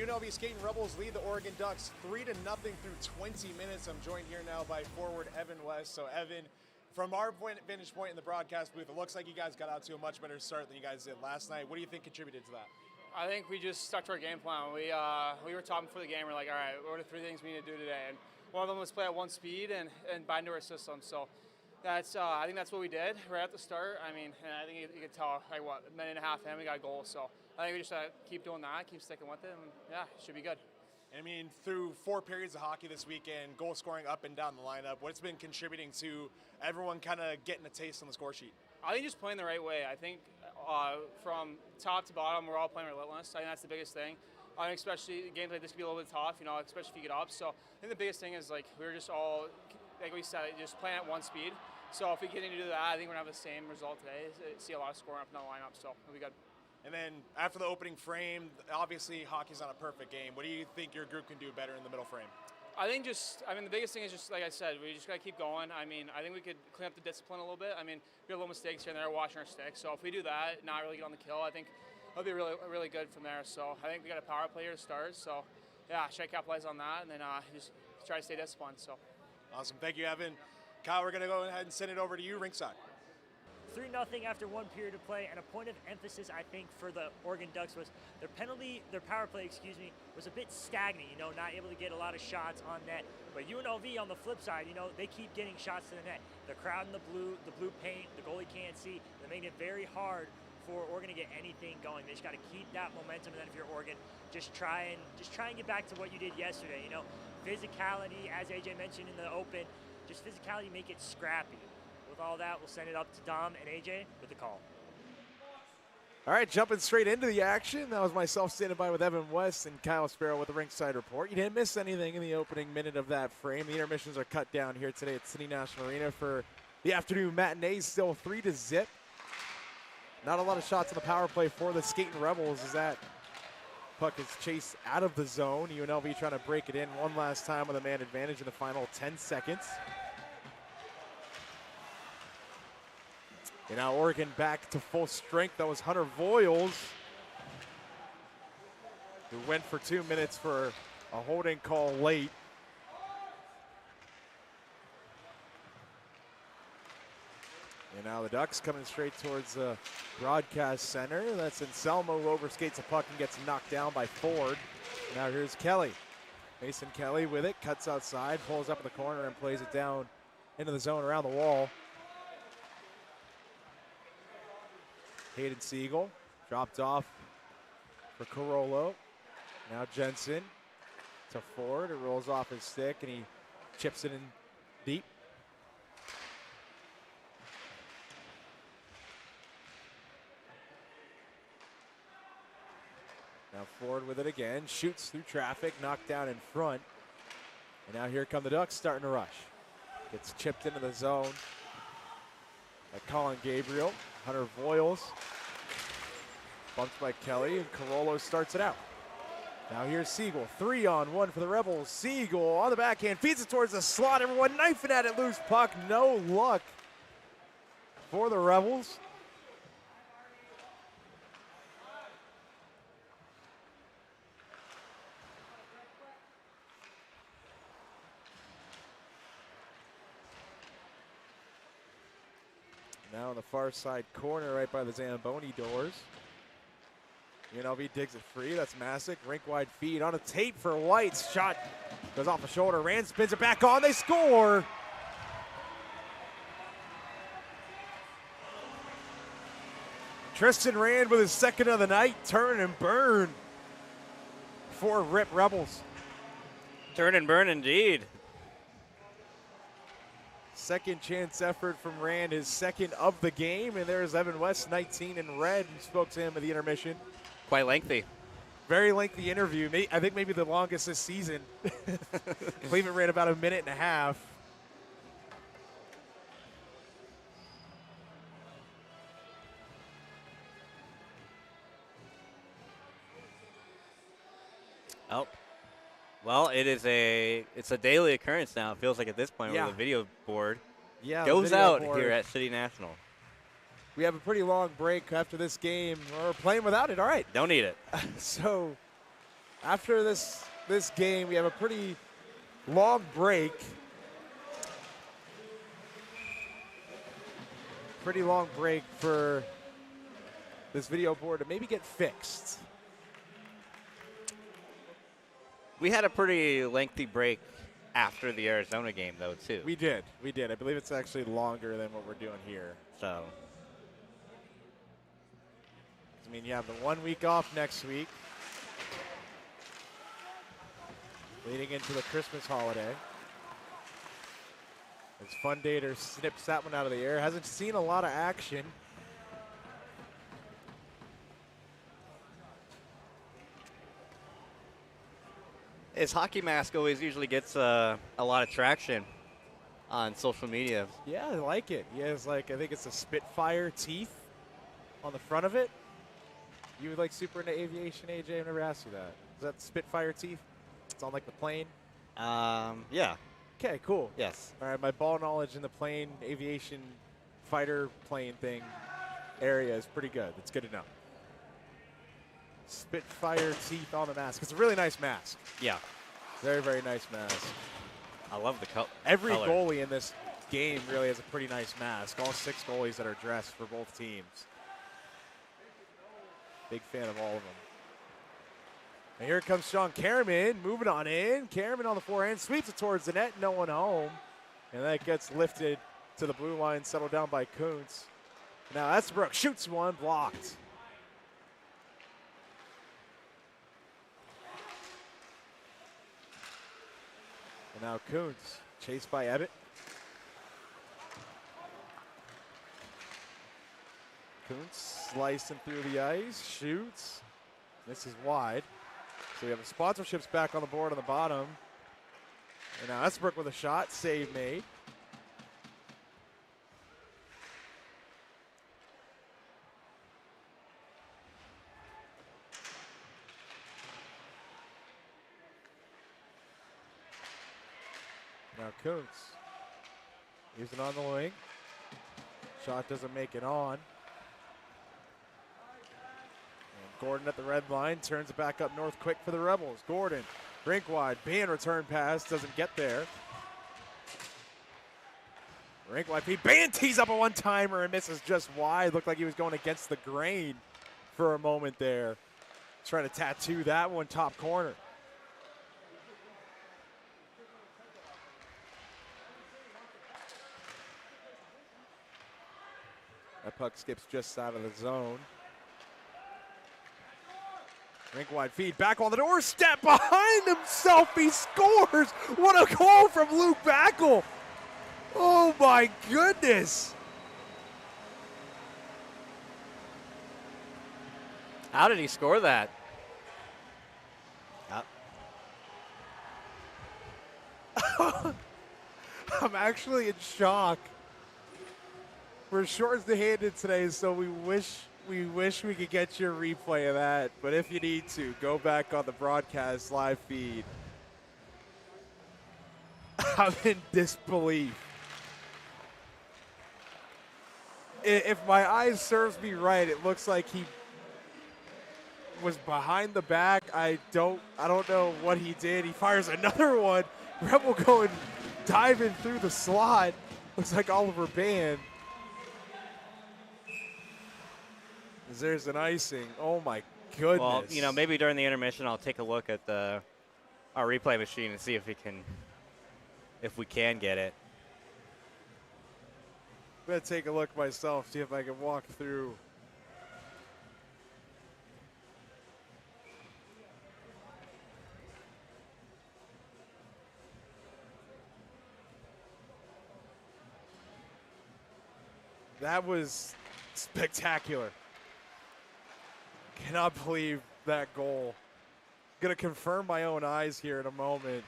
UNLV Skating Rebels lead the Oregon Ducks 3-0 through 20 minutes. I'm joined here now by forward Evan West. So Evan, from our vantage point in the broadcast booth, it looks like you guys got out to a much better start than you guys did last night. What do you think contributed to that? I think we just stuck to our game plan. We were talking before the game. We're like, all right, what are the 3 things we need to do today? And one of them was play at 1 speed and bind to our system. So that's I think that's what we did right at the start. I mean, and I think you could tell, like, what, a minute and a half in, we got a goal. So I think we just keep doing that, keep sticking with it, and yeah, it should be good. I mean, through 4 periods of hockey this weekend, goal scoring up and down the lineup, what's been contributing to everyone kind of getting a taste on the score sheet? I think just playing the right way. I think from top to bottom, we're all playing relentless. I think that's the biggest thing. I think especially games like this can be a little bit tough, you know, especially if you get up. So I think the biggest thing is, like, we're just all, like we said, just playing at 1 speed. So if we continue to do that, I think we're going to have the same result today. See a lot of scoring up and down the lineup, so it'll be good. And then after the opening frame, obviously hockey's not a perfect game. What do you think your group can do better in the middle frame? I think the biggest thing is just, like I said, we just got to keep going. I mean, I think we could clean up the discipline a little bit. I mean, we have little mistakes here and there watching our sticks. So if we do that, not really get on the kill, I think it'll be really, really good from there. So I think we got a power play here to start. So yeah, try to capitalize on that and then just try to stay disciplined. So awesome. Thank you, Evan. Kyle, we're going to go ahead and send it over to you ringside. 3-0 after 1 period of play, and a point of emphasis, I think, for the Oregon Ducks was their power play, was a bit stagnant, you know, not able to get a lot of shots on net. But UNLV, on the flip side, you know, they keep getting shots to the net. The crowd in the blue paint, the goalie can't see. They're making it very hard for Oregon to get anything going. They just got to keep that momentum, and then if you're Oregon, just try and get back to what you did yesterday. You know, physicality, as AJ mentioned in the open, just physicality, make it scrappy. With all that, we'll send it up to Dom and AJ with the call. All right, jumping straight into the action. That was myself standing by with Evan West and Kyle Sparrow with the ringside report. You didn't miss anything in the opening minute of that frame. The intermissions are cut down here today at City National Arena for the afternoon matinee. Still 3-0. Not a lot of shots on the power play for the Skating Rebels as that puck is chased out of the zone. UNLV trying to break it in one last time with a man advantage in the final 10 seconds. And now Oregon back to full strength. That was Hunter Voiles, who went for 2 minutes for a holding call late. And now the Ducks coming straight towards the broadcast center. That's Anselmo who overskates a puck and gets knocked down by Ford. Now here's Kelly. Mason Kelly with it, cuts outside, pulls up in the corner and plays it down into the zone around the wall. Hayden Siegel dropped off for Carollo. Now Jensen to Ford. It rolls off his stick and he chips it in deep. Now Ford with it again. Shoots through traffic, knocked down in front. And now here come the Ducks starting to rush. Gets chipped into the zone by Colin Gabriel. Hunter Voiles bumped by Kelly, and Carollo starts it out. Now here's Siegel, 3-on-1 for the Rebels. Siegel on the backhand, feeds it towards the slot. Everyone knifing at it, loose puck, no luck for the Rebels. Now in the far side corner, right by the Zamboni doors. UNLV digs it free. That's Masick. Rink-wide feed on a tape for White's. Shot goes off the shoulder. Rand spins it back on. They score. Tristan Rand with his second of the night. Turn and burn for Rip Rebels. Turn and burn indeed. Second chance effort from Rand, his second of the game. And there's Evan West, 19 in red. We spoke to him at the intermission. Quite lengthy. Very lengthy interview. I think maybe the longest this season. I believe it ran about a minute and a half. Oh, well, it's a daily occurrence now. It feels like at this point where the video board goes out here at City National. We have a pretty long break after this game. We're playing without it. All right. Don't need it. So after this game, we have a pretty long break. Pretty long break for this video board to maybe get fixed. We had a pretty lengthy break after the Arizona game, though, too. We did. I believe it's actually longer than what we're doing here. So, I mean, you have the 1 week off next week, leading into the Christmas holiday. It's Fun Dater snips that one out of the air. Hasn't seen a lot of action. his hockey mask always usually gets a lot of traction on social media. Yeah, I like it. He has, like, I think it's a Spitfire teeth on the front of it. You would like super into aviation, AJ? I've never asked you that. Is that Spitfire teeth? It's on, like, the plane? Yeah. Okay, cool. Yes. All right, my ball knowledge in the plane, aviation, fighter plane thing area is pretty good. It's good to know. Spitfire teeth on the mask. It's a really nice mask. Yeah. Very, very nice mask. I love the color. Every goalie in this game really has a pretty nice mask. All 6 goalies that are dressed for both teams. Big fan of all of them. And here comes Sean Karaman, moving on in. Karaman on the forehand, sweeps it towards the net, no one home. And that gets lifted to the blue line, settled down by Kuntz. Now Estabrook shoots one, blocked. And now Kuntz, chased by Ebbett. Kuntz slicing through the ice, shoots. This is wide. So we have the sponsorships back on the board on the bottom. And now Estabrook with a shot, save made. Now Kuntz using on the wing. Shot doesn't make it on. And Gordon at the red line turns it back up north quick for the Rebels. Gordon, rink wide, Ban return pass, doesn't get there. Rink wide feed, Ban tees up a one-timer and misses just wide. Looked like he was going against the grain for a moment there. Trying to tattoo that one top corner. That puck skips just out of the zone. Rink wide feed, back on the doorstep, behind himself, he scores! What a goal from Luke Backel! Oh my goodness! How did he score that? I'm actually in shock. We're short-handed today, so we wish we could get you a replay of that. But if you need to, go back on the broadcast live feed. I'm in disbelief. If my eyes serves me right, it looks like he was behind the back. I don't know what he did. He fires another one. Rebel going diving through the slot. Looks like Oliver Band. There's an icing. Oh my goodness. Well, you know, maybe during the intermission I'll take a look at our replay machine and see if we can get it. I'm gonna take a look myself, see if I can walk through. That was spectacular. Cannot believe that goal. Gonna confirm my own eyes here in a moment.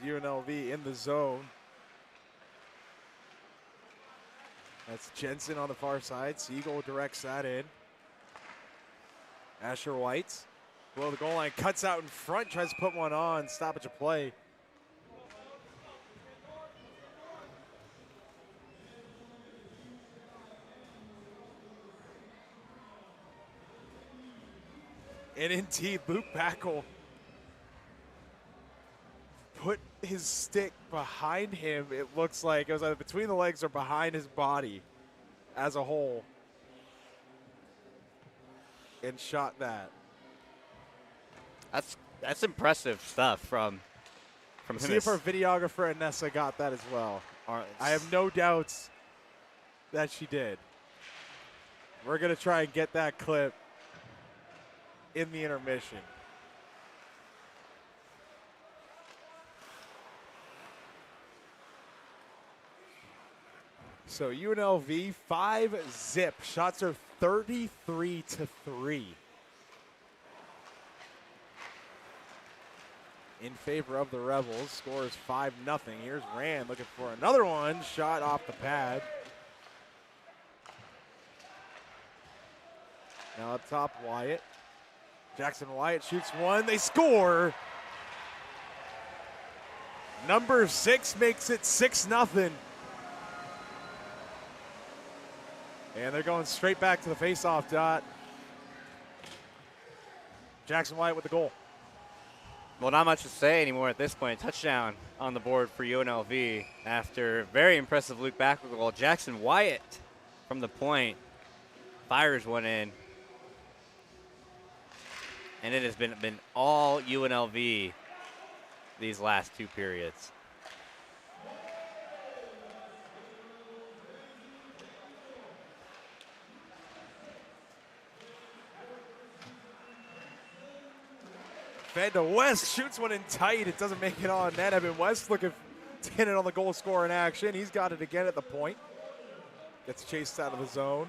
UNLV in the zone. That's Jensen on the far side. Siegel directs that in. Asher White below the goal line, cuts out in front, tries to put one on. Stoppage of play. And indeed, Luke Backel put his stick behind him. It looks like it was either between the legs or behind his body as a whole. And shot that. That's impressive stuff from him. See if our videographer Anessa got that as well. I have no doubts that she did. We're going to try and get that clip in the intermission. So UNLV 5-zip. Shots are 33-3 in favor of the Rebels. Score is 5-0. Here's Rand looking for another one. Shot off the pad. Now up top, Wyatt. Jackson Wyatt shoots one. They score. Number 6 makes it 6-0. And they're going straight back to the faceoff dot. Jackson Wyatt with the goal. Well, not much to say anymore at this point. Touchdown on the board for UNLV after a very impressive Luke Backel goal. Jackson Wyatt from the point fires one in. And it has been all UNLV these last 2 periods. Fed to West, shoots one in tight. It doesn't make it on net. Evan West looking to get it on the goal scorer in action. He's got it again at the point. Gets chased out of the zone.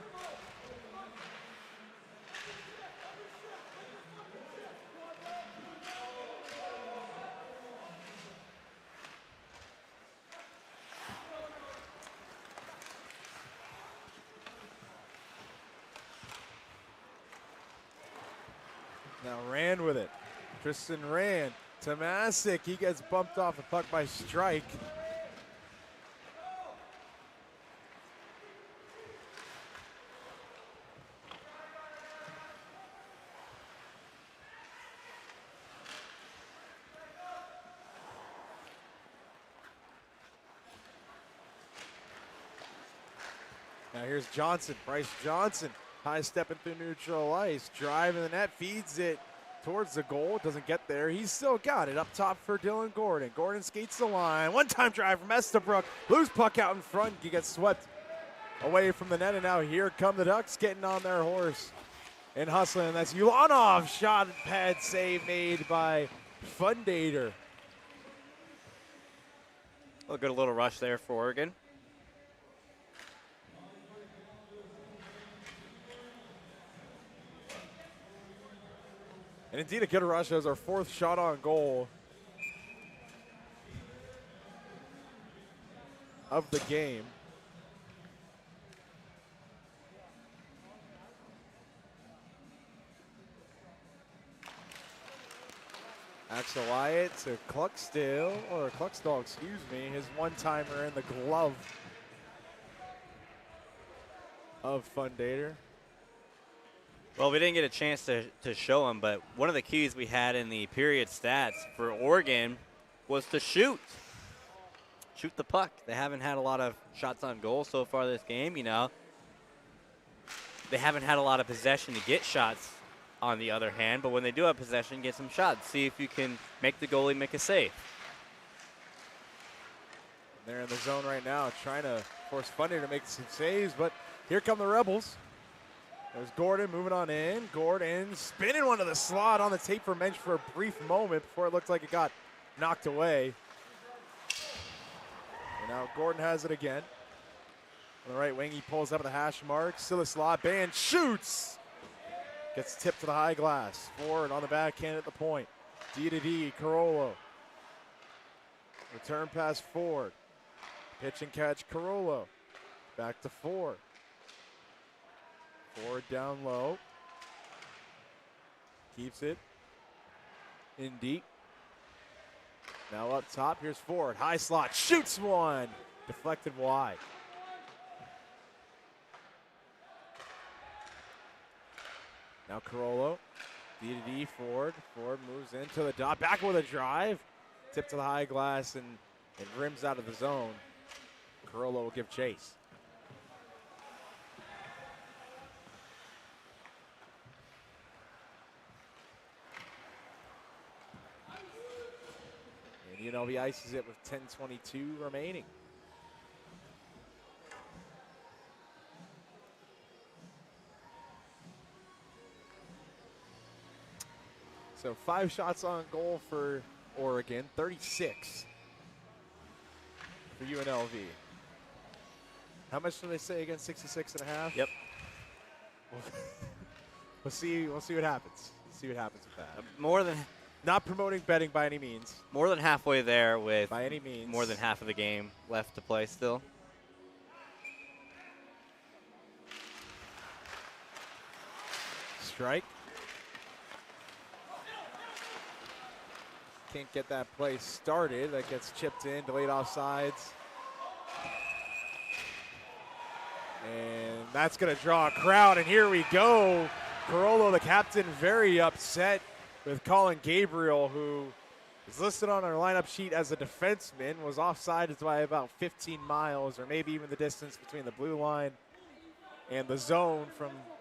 Now Rand with it. Tristan Rand. Tomasic, he gets bumped off the puck by Strike. Now here's Johnson, Bryce Johnson, high stepping through neutral ice, driving the net, feeds it towards the goal, doesn't get there. He's still got it up top for Dylan Gordon. Gordon skates the line, one-time drive from Estabrook, loose puck out in front, he gets swept away from the net, and now here come the Ducks getting on their horse and hustling. That's Ulanov, shot pad save made by Fundator. A good little rush there for Oregon. And indeed, a good rush as our 4th shot on goal of the game. Axel Wyatt to Cluckstall, excuse me, his one-timer in the glove of Fundator. Well, we didn't get a chance to show him, but one of the keys we had in the period stats for Oregon was to shoot. Shoot the puck. They haven't had a lot of shots on goal so far this game, you know. They haven't had a lot of possession to get shots on the other hand, but when they do have possession, get some shots. See if you can make the goalie make a save. They're in the zone right now trying to force Fundator to make some saves, but here come the Rebels. There's Gordon moving on in. Gordon spinning one to the slot on the tape for Mensch for a brief moment before it looked like it got knocked away. And now Gordon has it again. On the right wing, he pulls up at the hash mark. Still a slot. Band shoots. Gets tipped to the high glass. Forward on the backhand at the point. D to D, Carollo. Return pass forward. Pitch and catch, Carollo. Back to Ford. Ford down low. Keeps it in deep. Now up top, here's Ford. High slot, shoots one. Deflected wide. Now Carollo D to D, Ford. Ford moves into the dot, back with a drive. Tip to the high glass and rims out of the zone. Carollo will give chase. And UNLV ices it with 10:22 remaining. So 5 shots on goal for Oregon, 36 for UNLV. How much do they say against 66.5? Yep. We'll see what happens. See what happens with that. More than Not promoting betting by any means. more than halfway there with By any means. more than half of the game left to play still. Strike. Can't get that play started. That gets chipped in, delayed offsides. And that's going to draw a crowd, and here we go. Carollo, the captain, very upset with Colin Gabriel, who is listed on our lineup sheet as a defenseman, was offside by about 15 miles, or maybe even the distance between the blue line and the zone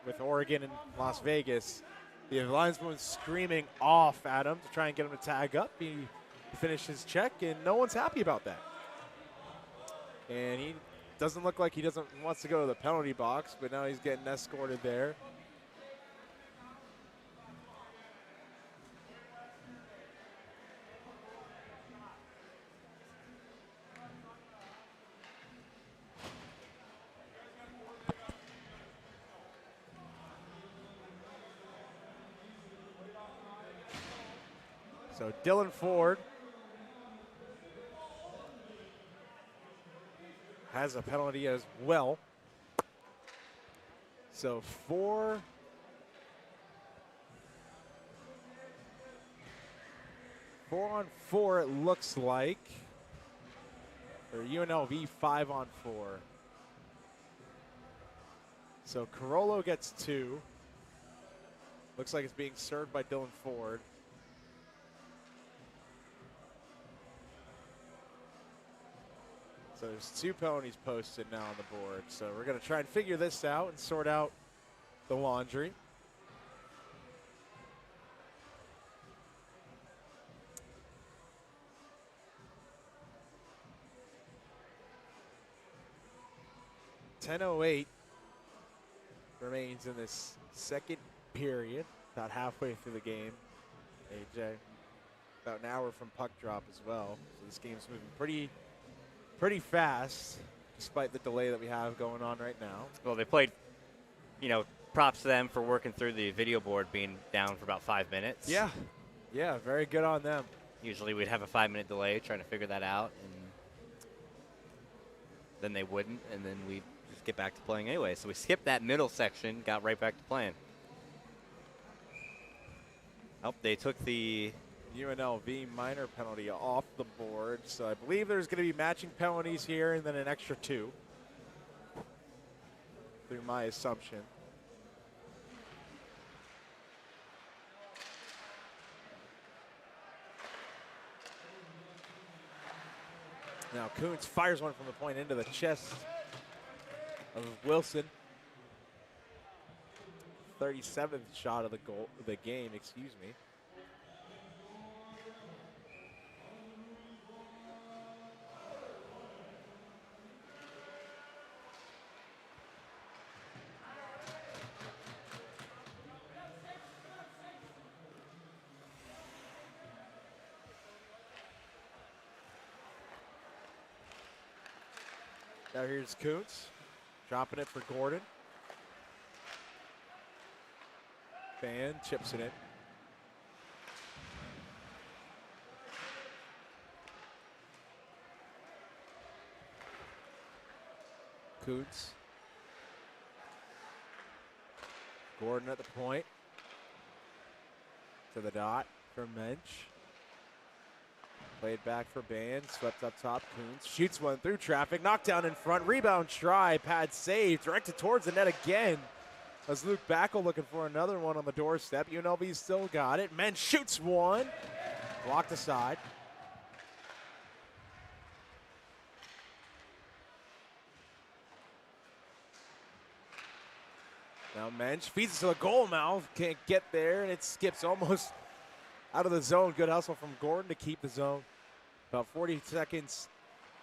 with Oregon and Las Vegas. The linesman was screaming off at him to try and get him to tag up. He finished his check, and no one's happy about that. And he doesn't look like he wants to go to the penalty box, but now he's getting escorted there. So Dylan Ford has a penalty as well. So 4 on 4 it looks like. For UNLV, 5 on 4. So Carollo gets 2. Looks like it's being served by Dylan Ford. So there's 2 penalties posted now on the board. So we're going to try and figure this out and sort out the laundry. .10:08 remains in this second period, about halfway through the game. AJ, about an hour from puck drop as well. So this game's moving pretty fast, despite the delay that we have going on right now. Well, they played, props to them for working through the video board being down for about 5 minutes. Yeah, very good on them. Usually we'd have a 5-minute delay trying to figure that out, and then they wouldn't, and then we'd just get back to playing anyway. So we skipped that middle section, got right back to playing. Oh, they took the UNLV minor penalty off the board, so I believe there's going to be matching penalties here and then an extra 2, through my assumption. Now Kuntz fires one from the point into the chest of Wilson. 37th shot of the game, excuse me. Now here's Kuntz, dropping it for Gordon. Fan chips it in. Kuntz. Gordon at the point. To the dot for Mensch. Played back for Band, swept up top, Kuntz shoots one through traffic, knocked down in front, rebound try, pad save, directed towards the net again. As Luke Backel looking for another one on the doorstep. UNLV still got it. Mensch shoots one. Blocked aside. Now Mensch feeds it to the goal mouth. Can't get there, and it skips almost out of the zone. Good hustle from Gordon to keep the zone. About 40 seconds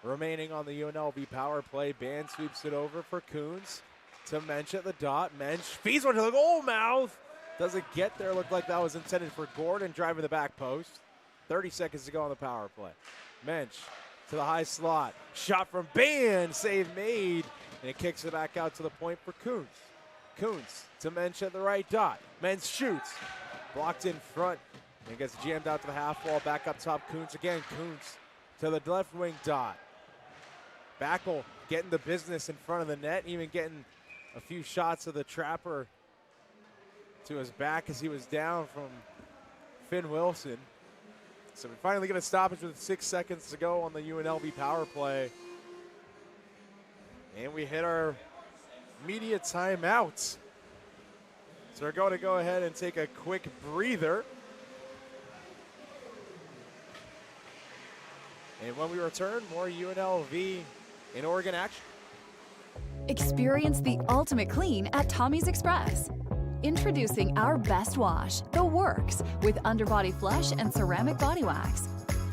remaining on the UNLV power play. Band sweeps it over for Coons to Mensch at the dot. Mensch feeds one to the goal mouth. Doesn't get there. Looked like that was intended for Gordon driving the back post. 30 seconds to go on the power play. Mensch to the high slot. Shot from Band. Save made. And it kicks it back out to the point for Coons. Coons to Mensch at the right dot. Mensch shoots. Blocked in front. And gets jammed out to the half wall. Back up top. Coons again. Coons to the left wing dot. Backel getting the business in front of the net. Even getting a few shots of the trapper to his back as he was down from Finn Wilson. So we finally get a stoppage with 6 seconds to go on the UNLV power play. And we hit our media timeout. So we're going to go ahead and take a quick breather. And when we return, more UNLV in Oregon action. Experience the ultimate clean at Tommy's Express. Introducing our best wash, The Works, with underbody flush and ceramic body wax.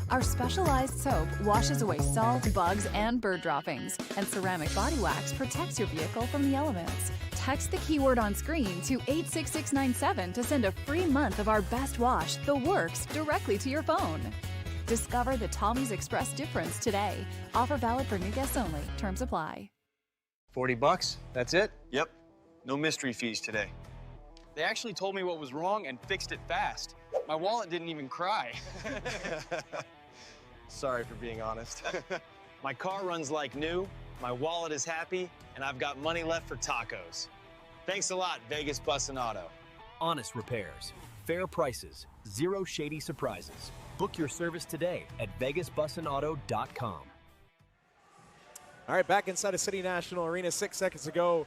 Our specialized soap washes away salt, bugs, and bird droppings, and ceramic body wax protects your vehicle from the elements. Text the keyword on screen to 86697 to send a free month of our best wash, The Works, directly to your phone. Discover the Tommy's Express difference today. Offer valid for new guests only. Terms apply. $40, that's it? Yep, no mystery fees today. They actually told me what was wrong and fixed it fast. My wallet didn't even cry. Sorry for being honest. My car runs like new, my wallet is happy, and I've got money left for tacos. Thanks a lot, Vegas Bus and Auto. Honest repairs, fair prices, zero shady surprises. Book your service today at vegasbusandauto.com. All right, back inside of City National Arena, 6 seconds to go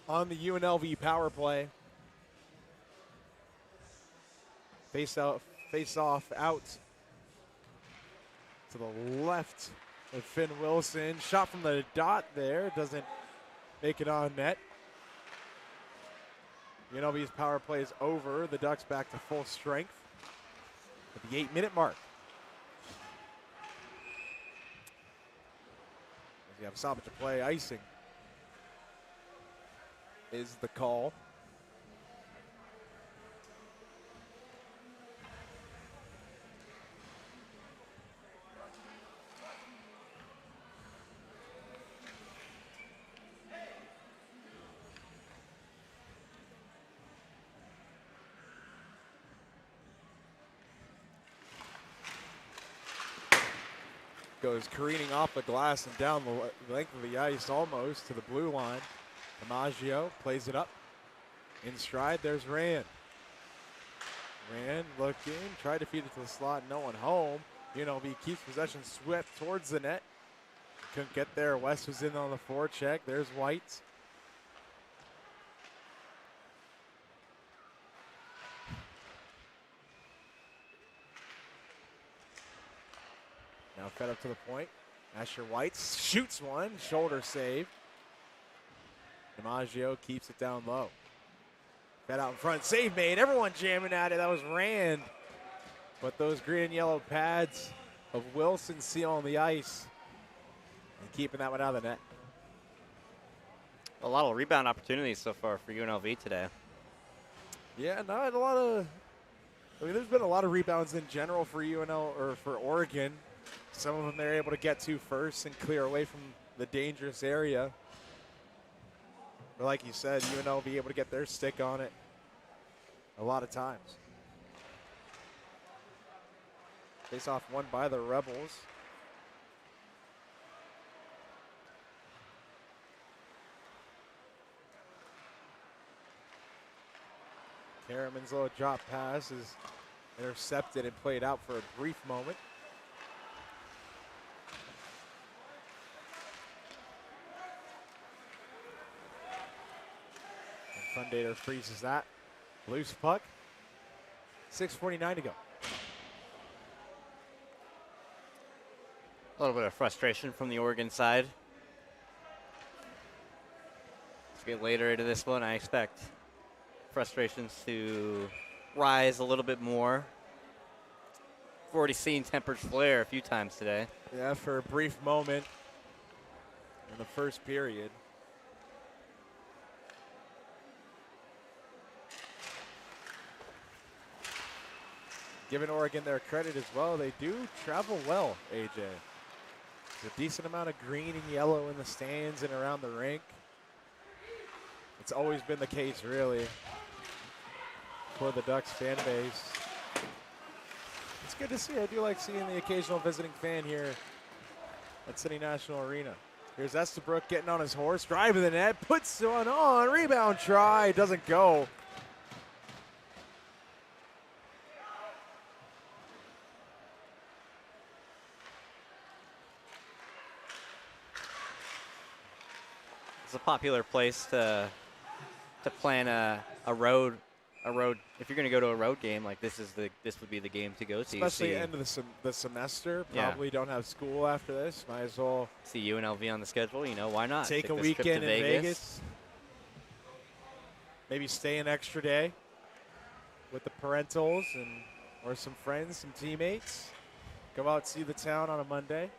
on the UNLV power play. Face off out to the left of Finn Wilson. Shot from the dot there, doesn't make it on net. UNLV's power play is over. The Ducks back to full strength at the 8-minute mark. As you have a stoppage of play, icing is the call. Goes careening off the glass and down the length of the ice almost to the blue line. DiMaggio plays it up. In stride, there's Rand. Rand looking, tried to feed it to the slot, no one home. UNLV keeps possession swept towards the net. Couldn't get there. West was in on the forecheck. There's White. Now fed up to the point. Asher White shoots one, shoulder save. DiMaggio keeps it down low. Fed out in front, save made. Everyone jamming at it. That was Rand. But those green and yellow pads of Wilson sealing the ice and keeping that one out of the net. A lot of rebound opportunities so far for UNLV today. Yeah, not a lot of. I mean, there's been a lot of rebounds in general for UNL or for Oregon. Some of them they're able to get to first and clear away from the dangerous area. But like you said, UNL be able to get their stick on it a lot of times. Face off won by the Rebels. Karaman's little drop pass is intercepted and played out for a brief moment. Fundator freezes that. Loose puck. 6:49 to go. A little bit of frustration from the Oregon side. As we get later into this one, I expect frustrations to rise a little bit more. We've already seen tempers flare a few times today. Yeah, for a brief moment in the first period. Giving Oregon their credit as well, they do travel well, AJ. There's a decent amount of green and yellow in the stands and around the rink. It's always been the case, really, for the Ducks fan base. It's good to see. I do like seeing the occasional visiting fan here at City National Arena. Here's Estabrook getting on his horse, driving the net, puts one on, rebound try, doesn't go. It's a popular place to plan a road. If you're going to go to a road game, like this would be the game to go to. Especially end of the semester. Probably don't have school after this. Might as well see UNLV on the schedule. You know, why not? Take a weekend in Vegas. Maybe stay an extra day with the parentals or some friends, some teammates. Go out, see the town on a Monday.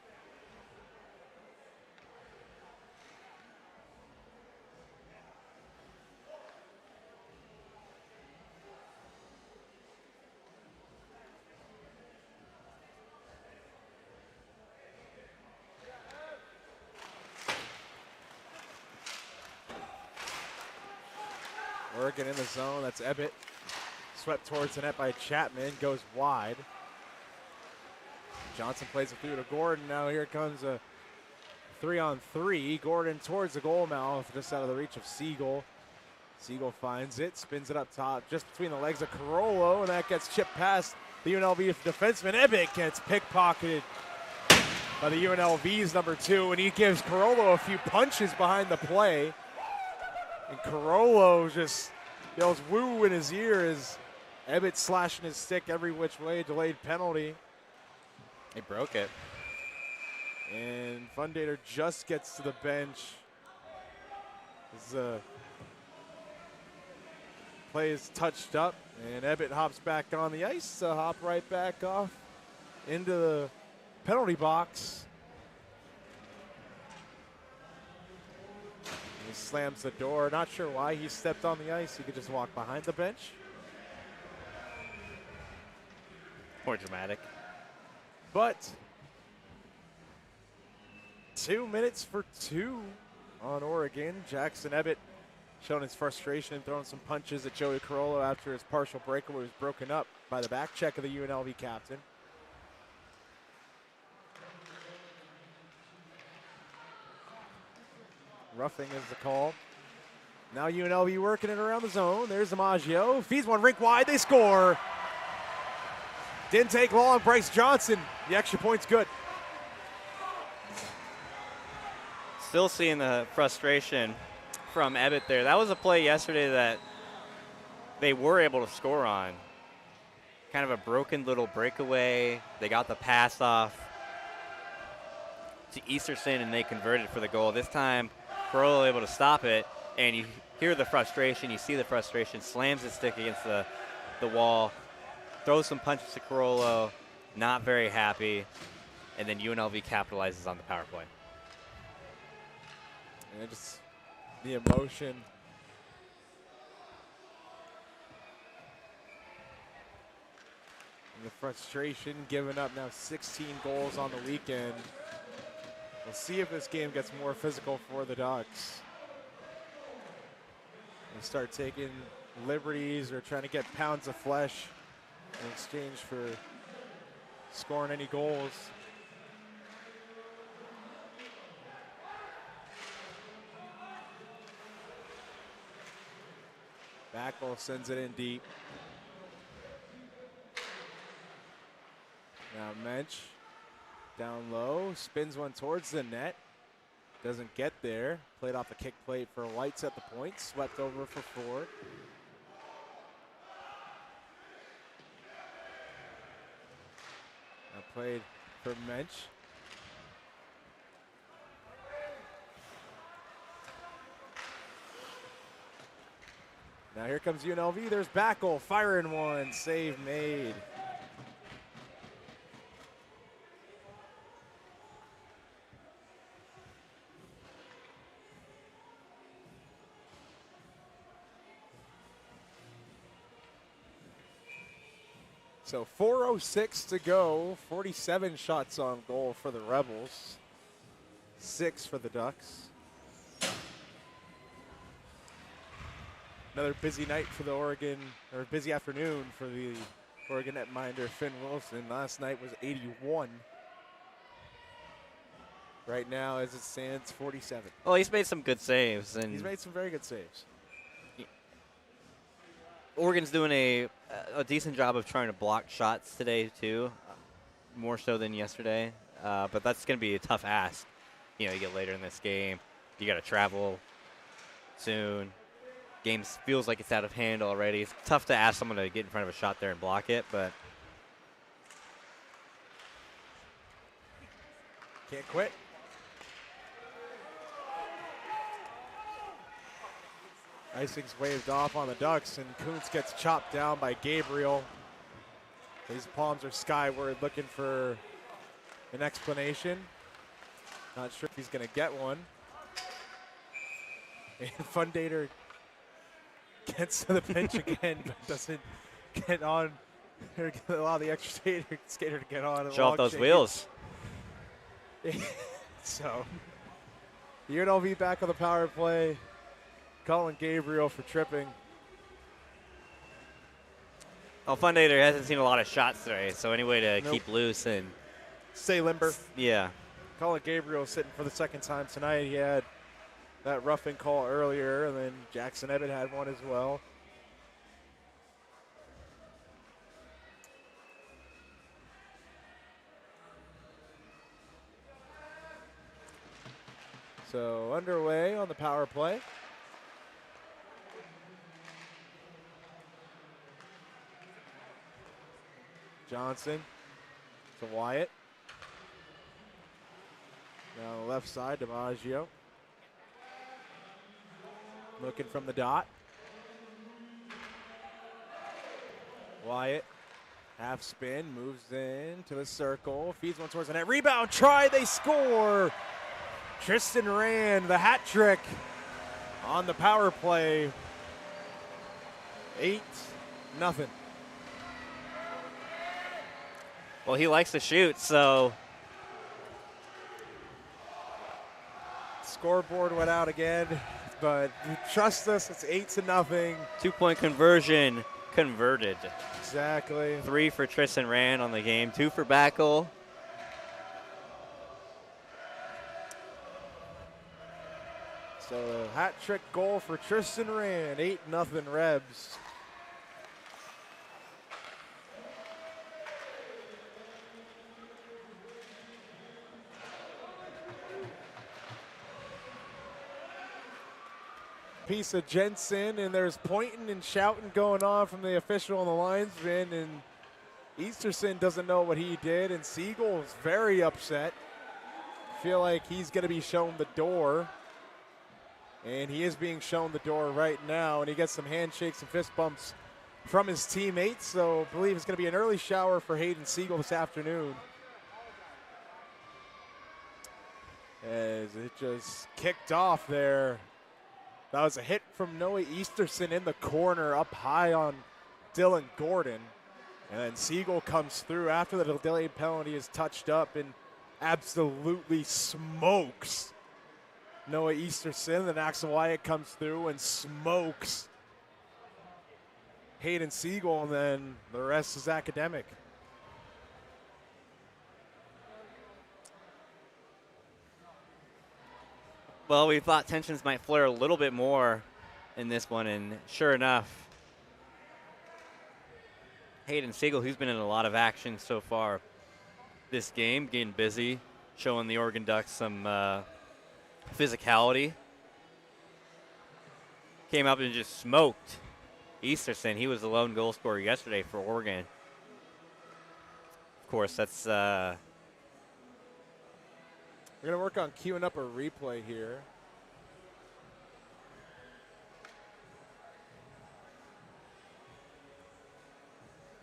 Oregon in the zone. That's Ebbett. Swept towards the net by Chapman. Goes wide. Johnson plays it through to Gordon. Now here comes a 3-on-3. Gordon towards the goal mouth, just out of the reach of Siegel. Siegel finds it, spins it up top, just between the legs of Carollo, and that gets chipped past the UNLV defenseman. Ebbett gets pickpocketed by the UNLV's number 2, and he gives Carollo a few punches behind the play. And Carollo just yells woo in his ear as Ebbett slashing his stick every which way. Delayed penalty. He broke it. And Fundator just gets to the bench. This play is touched up, and Ebbett hops back on the ice to hop right back off into the penalty box. He slams the door. Not sure why he stepped on the ice. He could just walk behind the bench. More dramatic. But 2 minutes for 2 on Oregon. Jackson Ebbett showing his frustration and throwing some punches at Joey Carollo after his partial breakaway was broken up by the back check of the UNLV captain. Roughing is the call. Now UNLV working it around the zone. There's DiMaggio. Feeds one rink wide. They score. Didn't take long. Bryce Johnson. The extra point's good. Still seeing the frustration from Ebbett there. That was a play yesterday that they were able to score on. Kind of a broken little breakaway. They got the pass off to Easterson, and they converted for the goal. This time, Carollo able to stop it, and you hear the frustration. You see the frustration. Slams his stick against the wall. Throws some punches to Carollo. Not very happy. And then UNLV capitalizes on the power play. And just the emotion. And the frustration, giving up now 16 goals on the weekend. We'll see if this game gets more physical for the Ducks. They start taking liberties or trying to get pounds of flesh in exchange for scoring any goals. Backwell sends it in deep. Now Mensch down low, spins one towards the net. Doesn't get there. Played off the kick plate for Whites at the point. Swept over for Ford. Now played for Mensch. Now here comes UNLV. There's Backel. Firing one. Save made. So 4:06 to go. 47 shots on goal for the Rebels. 6 for the Ducks. Another busy night for the Oregon, or busy afternoon for the Oregon netminder Finn Wilson. Last night was 81. Right now, as it stands, 47. Well, he's made some good saves, and He's made some very good saves. Oregon's doing a decent job of trying to block shots today too, more so than yesterday. But that's going to be a tough ask. You get later in this game, you got to travel soon. Game feels like it's out of hand already. It's tough to ask someone to get in front of a shot there and block it, but can't quit. Icing's waved off on the Ducks, and Kuntz gets chopped down by Gabriel. His palms are skyward, looking for an explanation. Not sure if he's going to get one. And Fundator gets to the bench again, but doesn't get on, or allow the extra skater to get on. show off those wheels. So, UNLV back on the power play. Calling Gabriel for tripping. Well, Fundator hasn't seen a lot of shots today, so any way to keep loose and stay limber. Yeah. Colin Gabriel sitting for the second time tonight. He had that roughing call earlier, and then Jackson Ebbett had one as well. So underway on the power play. Johnson to Wyatt. Now on the left side, DiMaggio. Looking from the dot. Wyatt, half spin, moves in to the circle, feeds one towards the net. Rebound, try, they score! Tristan Rand, the hat trick on the power play. 8-0. Well, he likes to shoot, so. Scoreboard went out again, but trust us, it's 8-0. 2-point conversion converted. Exactly. 3 for Tristan Rand on the game, 2 for Backel. So hat trick goal for Tristan Rand, 8-0 Rebs. Piece of Jensen, and there's pointing and shouting going on from the official and the linesman, and Easterson doesn't know what he did, and Siegel's very upset. Feel like he's going to be shown the door, and he is being shown the door right now, and he gets some handshakes and fist bumps from his teammates, so I believe it's going to be an early shower for Hayden Siegel this afternoon. As it just kicked off there. That was a hit from Noah Easterson in the corner up high on Dylan Gordon. And then Siegel comes through after the delayed penalty is touched up and absolutely smokes Noah Easterson. Then Axel Wyatt comes through and smokes Hayden Siegel, and then the rest is academic. Well, we thought tensions might flare a little bit more in this one, and sure enough, Hayden Siegel, who's been in a lot of action so far this game, getting busy, showing the Oregon Ducks some physicality. Came up and just smoked Easterson. He was the lone goal scorer yesterday for Oregon. Of course, that's We're going to work on queuing up a replay here.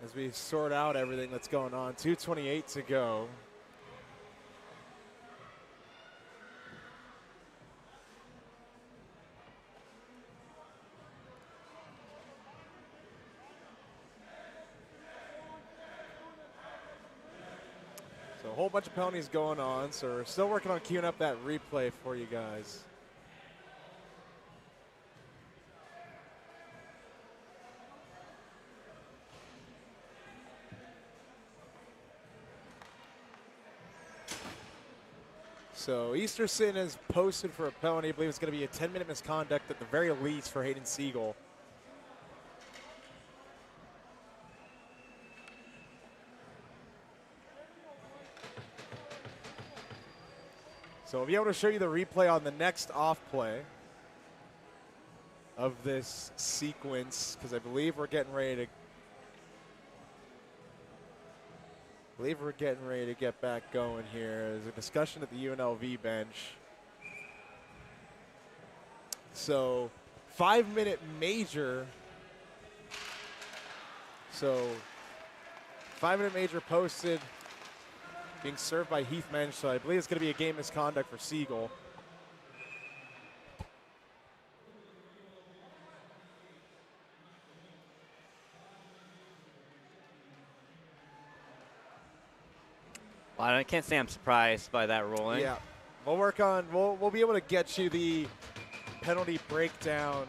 As we sort out everything that's going on. 2:28 to go. So a whole bunch of penalties going on. So we're still working on queuing up that replay for you guys. So Easterson is posted for a penalty. I believe it's going to be a 10-minute misconduct at the very least for Hayden Siegel. So I'll be able to show you the replay on the next off play of this sequence because I believe we're getting ready to get back going here. There's a discussion at the UNLV bench. So 5-minute major. So 5-minute major posted, being served by Heath Mensch. So I believe it's going to be a game misconduct for Siegel. Well, I can't say I'm surprised by that ruling. Yeah, we'll work on. We'll be able to get you the penalty breakdown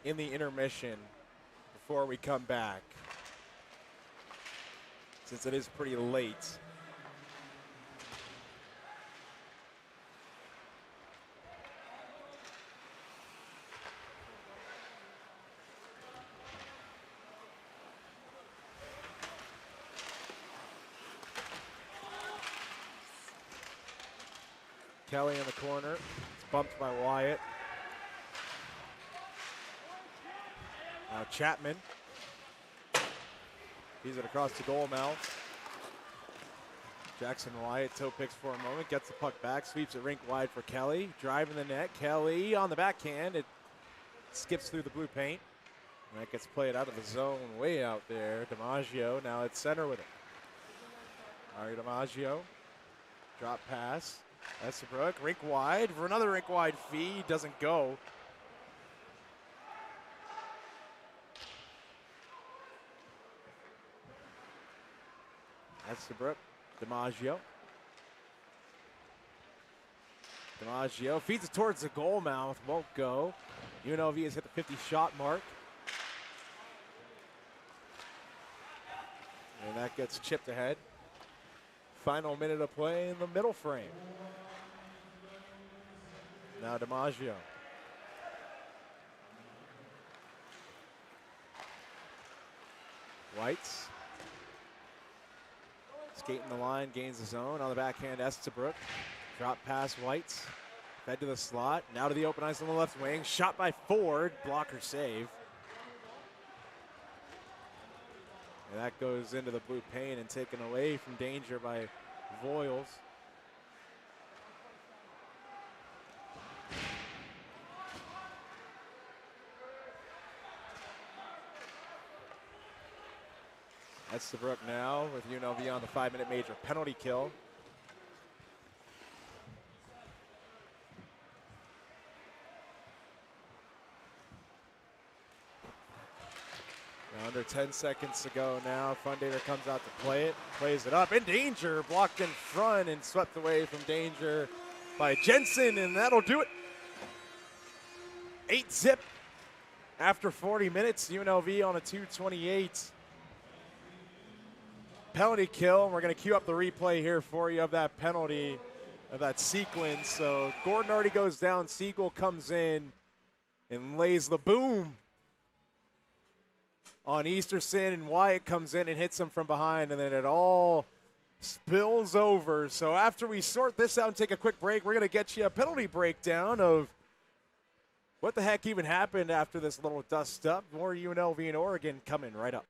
in the intermission before we come back, since it is pretty late. Kelly in the corner. It's bumped by Wyatt. Now Chapman. He's it across the goal mouth. Jackson Wyatt toe picks for a moment. Gets the puck back. Sweeps it rink wide for Kelly. Driving the net. Kelly on the backhand. It skips through the blue paint. And that gets played out of the zone way out there. DiMaggio now at center with it. Mario DiMaggio. Drop pass. Estabrook, rink wide for another rink wide feed, doesn't go. Estabrook, DiMaggio. DiMaggio feeds it towards the goal mouth, won't go. UNLV has hit the 50 shot mark. And that gets chipped ahead. Final minute of play in the middle frame. Now DiMaggio. Whites. Skating the line, gains the zone. On the backhand, Estabrook. Drop pass, Whites. Fed to the slot. Now to the open ice on the left wing. Shot by Ford. Blocker save. And that goes into the blue paint and taken away from danger by Voiles. Estabrook now with UNLV on the 5-minute major penalty kill. Under 10 seconds to go now. Fundator comes out to play it. Plays it up. In danger. Blocked in front and swept away from danger by Jensen. And that'll do it. 8-zip after 40 minutes. UNLV on a 2:28 penalty kill. We're going to queue up the replay here for you of that penalty, of that sequence. So Gordon already goes down. Siegel comes in and lays the boom on Easterson, and Wyatt comes in and hits him from behind, and then it all spills over. So after we sort this out and take a quick break, we're going to get you a penalty breakdown of what the heck even happened after this little dust up. More UNLV and Oregon coming right up.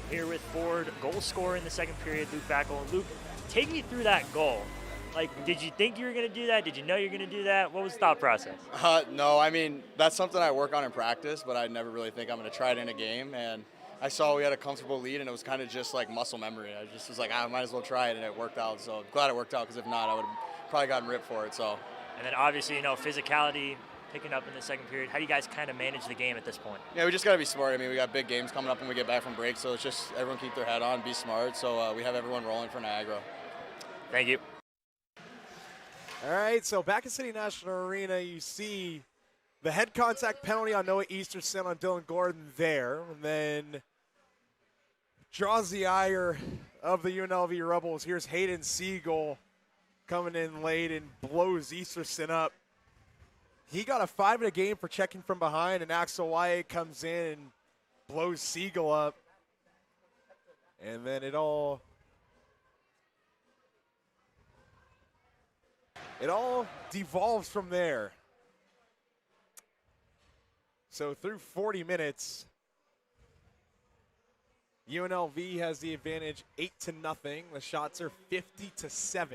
here with Ford, goal scorer in the second period, Luke Backel. Luke, take me through that goal. Like, did you think you were going to do that? Did you know you were going to do that? What was the thought process? No, I mean, that's something I work on in practice, but I never really think I'm going to try it in a game. And I saw we had a comfortable lead, and it was kind of just like muscle memory. I just was like, I might as well try it, and it worked out. So glad it worked out, because if not, I would have probably gotten ripped for it. So. And then obviously, you know, physicality picking up in the second period. How do you guys kind of manage the game at this point? Yeah, we just got to be smart. I mean, we got big games coming up when we get back from break, so it's just everyone keep their head on, be smart. So we have everyone rolling for Niagara. Thank you. All right, so back at City National Arena, you see the head contact penalty on Noah Easterson on Dylan Gordon there. And then draws the ire of the UNLV Rebels. Here's Hayden Siegel coming in late and blows Easterson up. He got a 5 in a game for checking from behind, and Axel Wyatt comes in and blows Siegel up. And then it all devolves from there. So through 40 minutes, UNLV has the advantage 8-0. The shots are 50-7.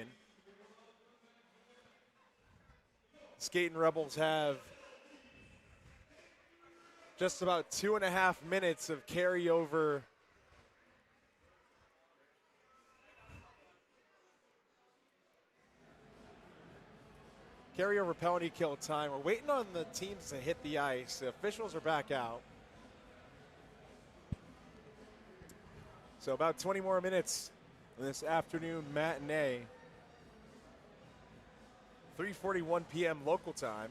Skating Rebels have just about 2.5 minutes of carryover penalty kill time. We're waiting on the teams to hit the ice. The officials are back out. So about 20 more minutes in this afternoon matinee. 3:41 p.m. local time.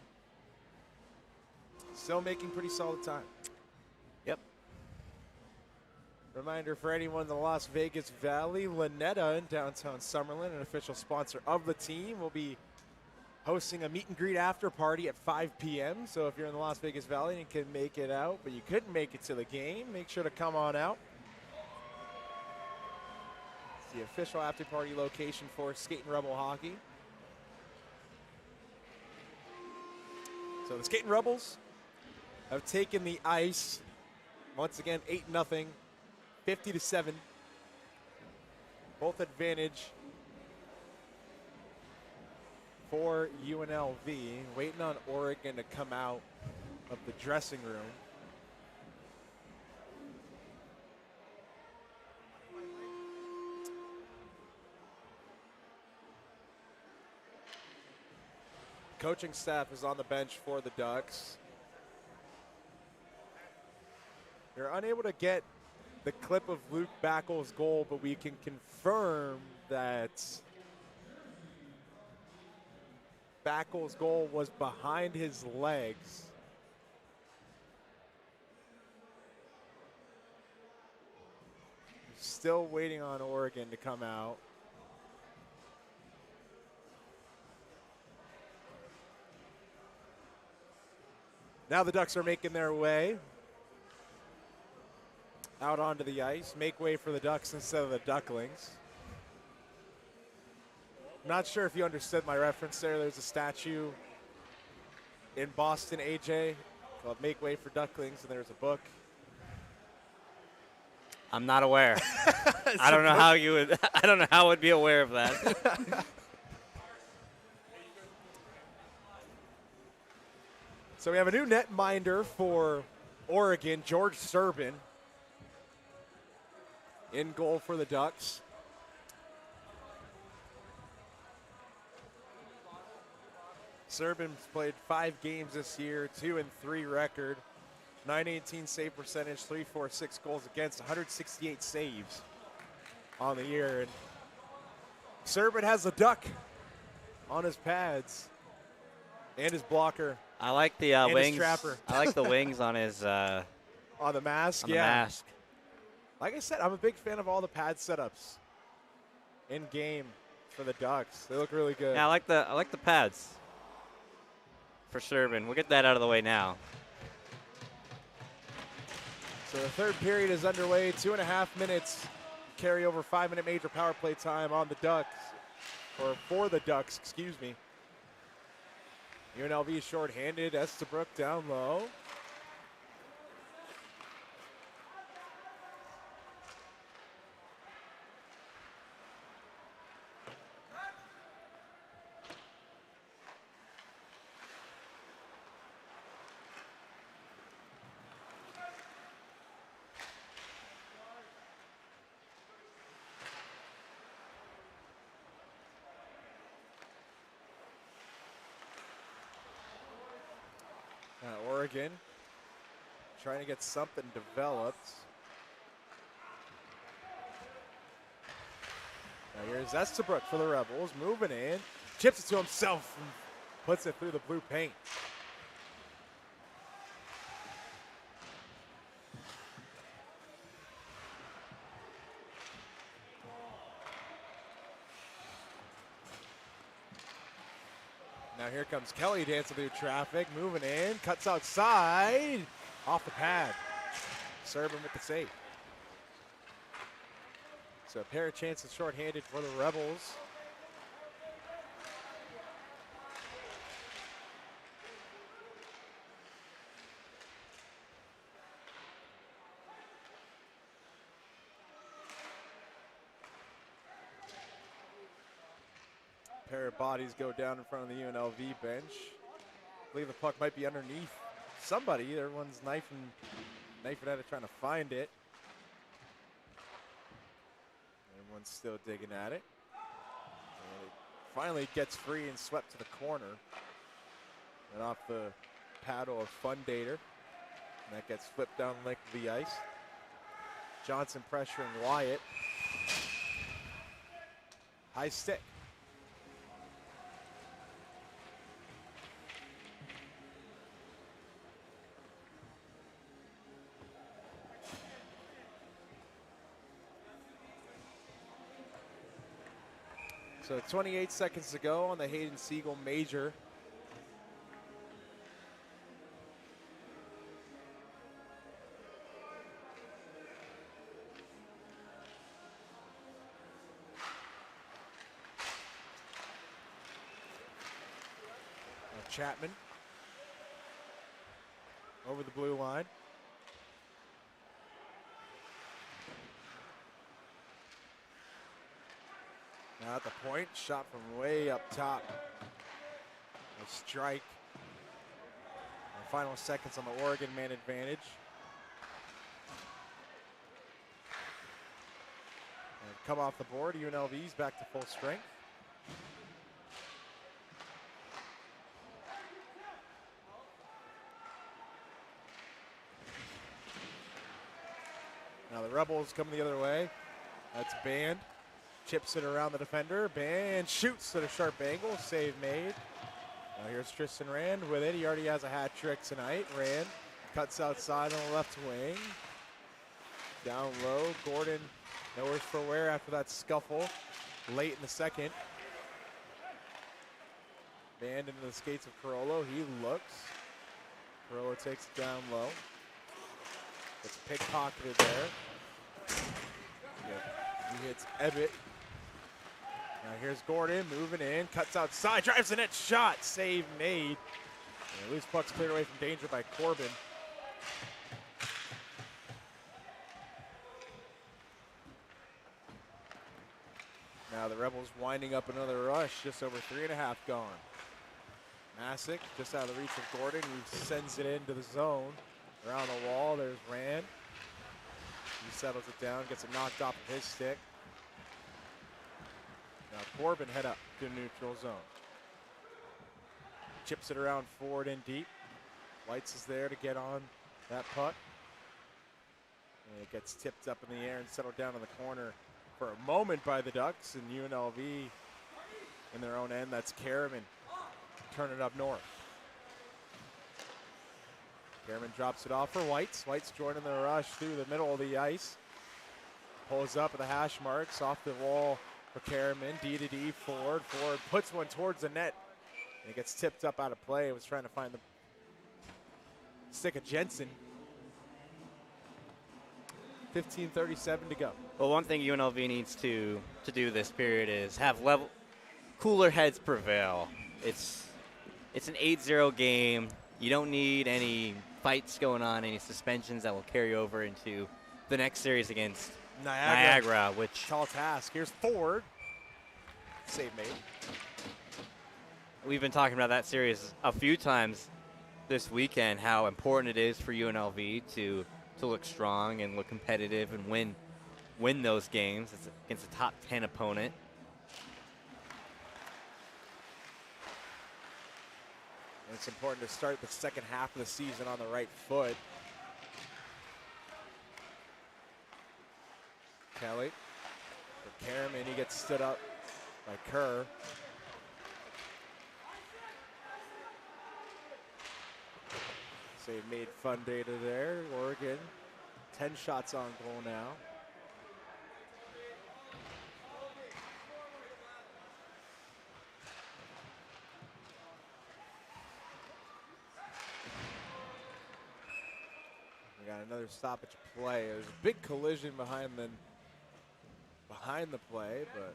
Still making pretty solid time. Yep. Reminder for anyone in the Las Vegas Valley, Lynetta in downtown Summerlin, an official sponsor of the team, will be hosting a meet and greet after party at 5 p.m. So if you're in the Las Vegas Valley and can make it out, but you couldn't make it to the game, make sure to come on out. It's the official after party location for Skating Rebel hockey. So the Skating Rebels have taken the ice. Once again, 8-0, 50-7. Both advantage for UNLV. Waiting on Oregon to come out of the dressing room. Coaching staff is on the bench for the Ducks. We're unable to get the clip of Luke Backel's goal, but we can confirm that Backel's goal was behind his legs. Still waiting on Oregon to come out. Now the Ducks are making their way out onto the ice. Make way for the Ducks instead of the Ducklings. Not sure if you understood my reference there. There's a statue in Boston, AJ, called Make Way for Ducklings, and there's a book. I'm not aware. I don't know how you would. I don't know how I would be aware of that. So we have a new netminder for Oregon, George Serbin, in goal for the Ducks. Serbin's played 5 games this year, 2-3 record, .918 save percentage, .346 goals against, 168 saves on the year. And Serbin has the duck on his pads and his blocker. I like the wings. I like the wings on his on the mask. On yeah. the mask. Like I said, I'm a big fan of all the pad setups in game for the Ducks. They look really good. Yeah, I like the pads for Serbin. We'll get that out of the way now. So the third period is underway. 2.5 minutes. Carry over 5-minute major power play time on the Ducks, or for the Ducks, excuse me. UNLV is shorthanded. Estabrook down low. Oregon trying to get something developed. Now here's Estabrook for the Rebels, moving in, chips it to himself and puts it through the blue paint. Now here comes Kelly dancing through traffic, moving in, cuts outside, off the pad. Serving with the save. So a pair of chances shorthanded for the Rebels. Pair of bodies go down in front of the UNLV bench. I believe the puck might be underneath somebody. Everyone's knifing at it, trying to find it. Everyone's still digging at it. And it finally gets free and swept to the corner. And off the paddle of Fundator. And that gets flipped down the length of the ice. Johnson pressuring Wyatt. High stick. So 28 seconds to go on the Hayden Siegel Major. Now Chapman over the blue line. Now at the point, shot from way up top. A strike. And final seconds on the Oregon man advantage. And come off the board, UNLV's back to full strength. Now the Rebels coming the other way. That's Band. Chips it around the defender. Band shoots at a sharp angle. Save made. Now here's Tristan Rand with it. He already has a hat trick tonight. Rand cuts outside on the left wing. Down low. Gordon nowhere for wear after that scuffle late in the second. Band into the skates of Carollo. He looks. Carollo takes it down low. It's pickpocketed there. He hits Ebbett. Now here's Gordon moving in, cuts outside, drives the net shot, save made. And loose puck's cleared away from danger by Corbin. Now the Rebels winding up another rush, just over 3.5 gone. Masick just out of the reach of Gordon, who sends it into the zone. Around the wall, there's Rand. He settles it down, gets it knocked off of his stick. Now Corbin head up to neutral zone. Chips it around forward and deep. Whites is there to get on that puck. And it gets tipped up in the air and settled down in the corner for a moment by the Ducks, and UNLV in their own end. That's Karaman turning it up north. Karaman drops it off for Whites. Whites joining the rush through the middle of the ice. Pulls up at the hash marks, off the wall for Karaman. D to D, forward, puts one towards the net. And it gets tipped up out of play. It was trying to find the stick of Jensen. 15:37 to go. Well, one thing UNLV needs to do this period is have cooler heads prevail. It's an 8-0 game. You don't need any fights going on, any suspensions that will carry over into the next series against Niagara, which tall task. Here's Ford. Save made. We've been talking about that series a few times this weekend, how important it is for UNLV to look strong and look competitive and win those games. It's against a top 10 opponent. It's important to start the second half of the season on the right foot. Kelly for Karaman, he gets stood up by Kerr. Save made fun data there. Oregon, 10 shots on goal now. We got another stoppage play. There's a big collision behind the play, but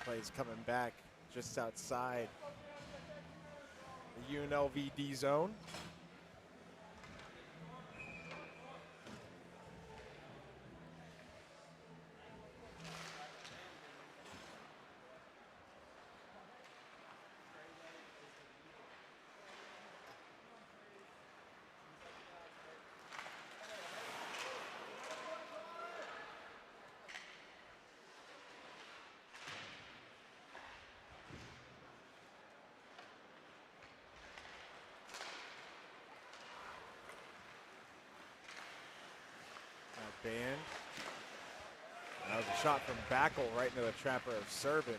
play's coming back just outside the UNLV D zone. Band. That was a shot from Backel right into the trapper of Servin.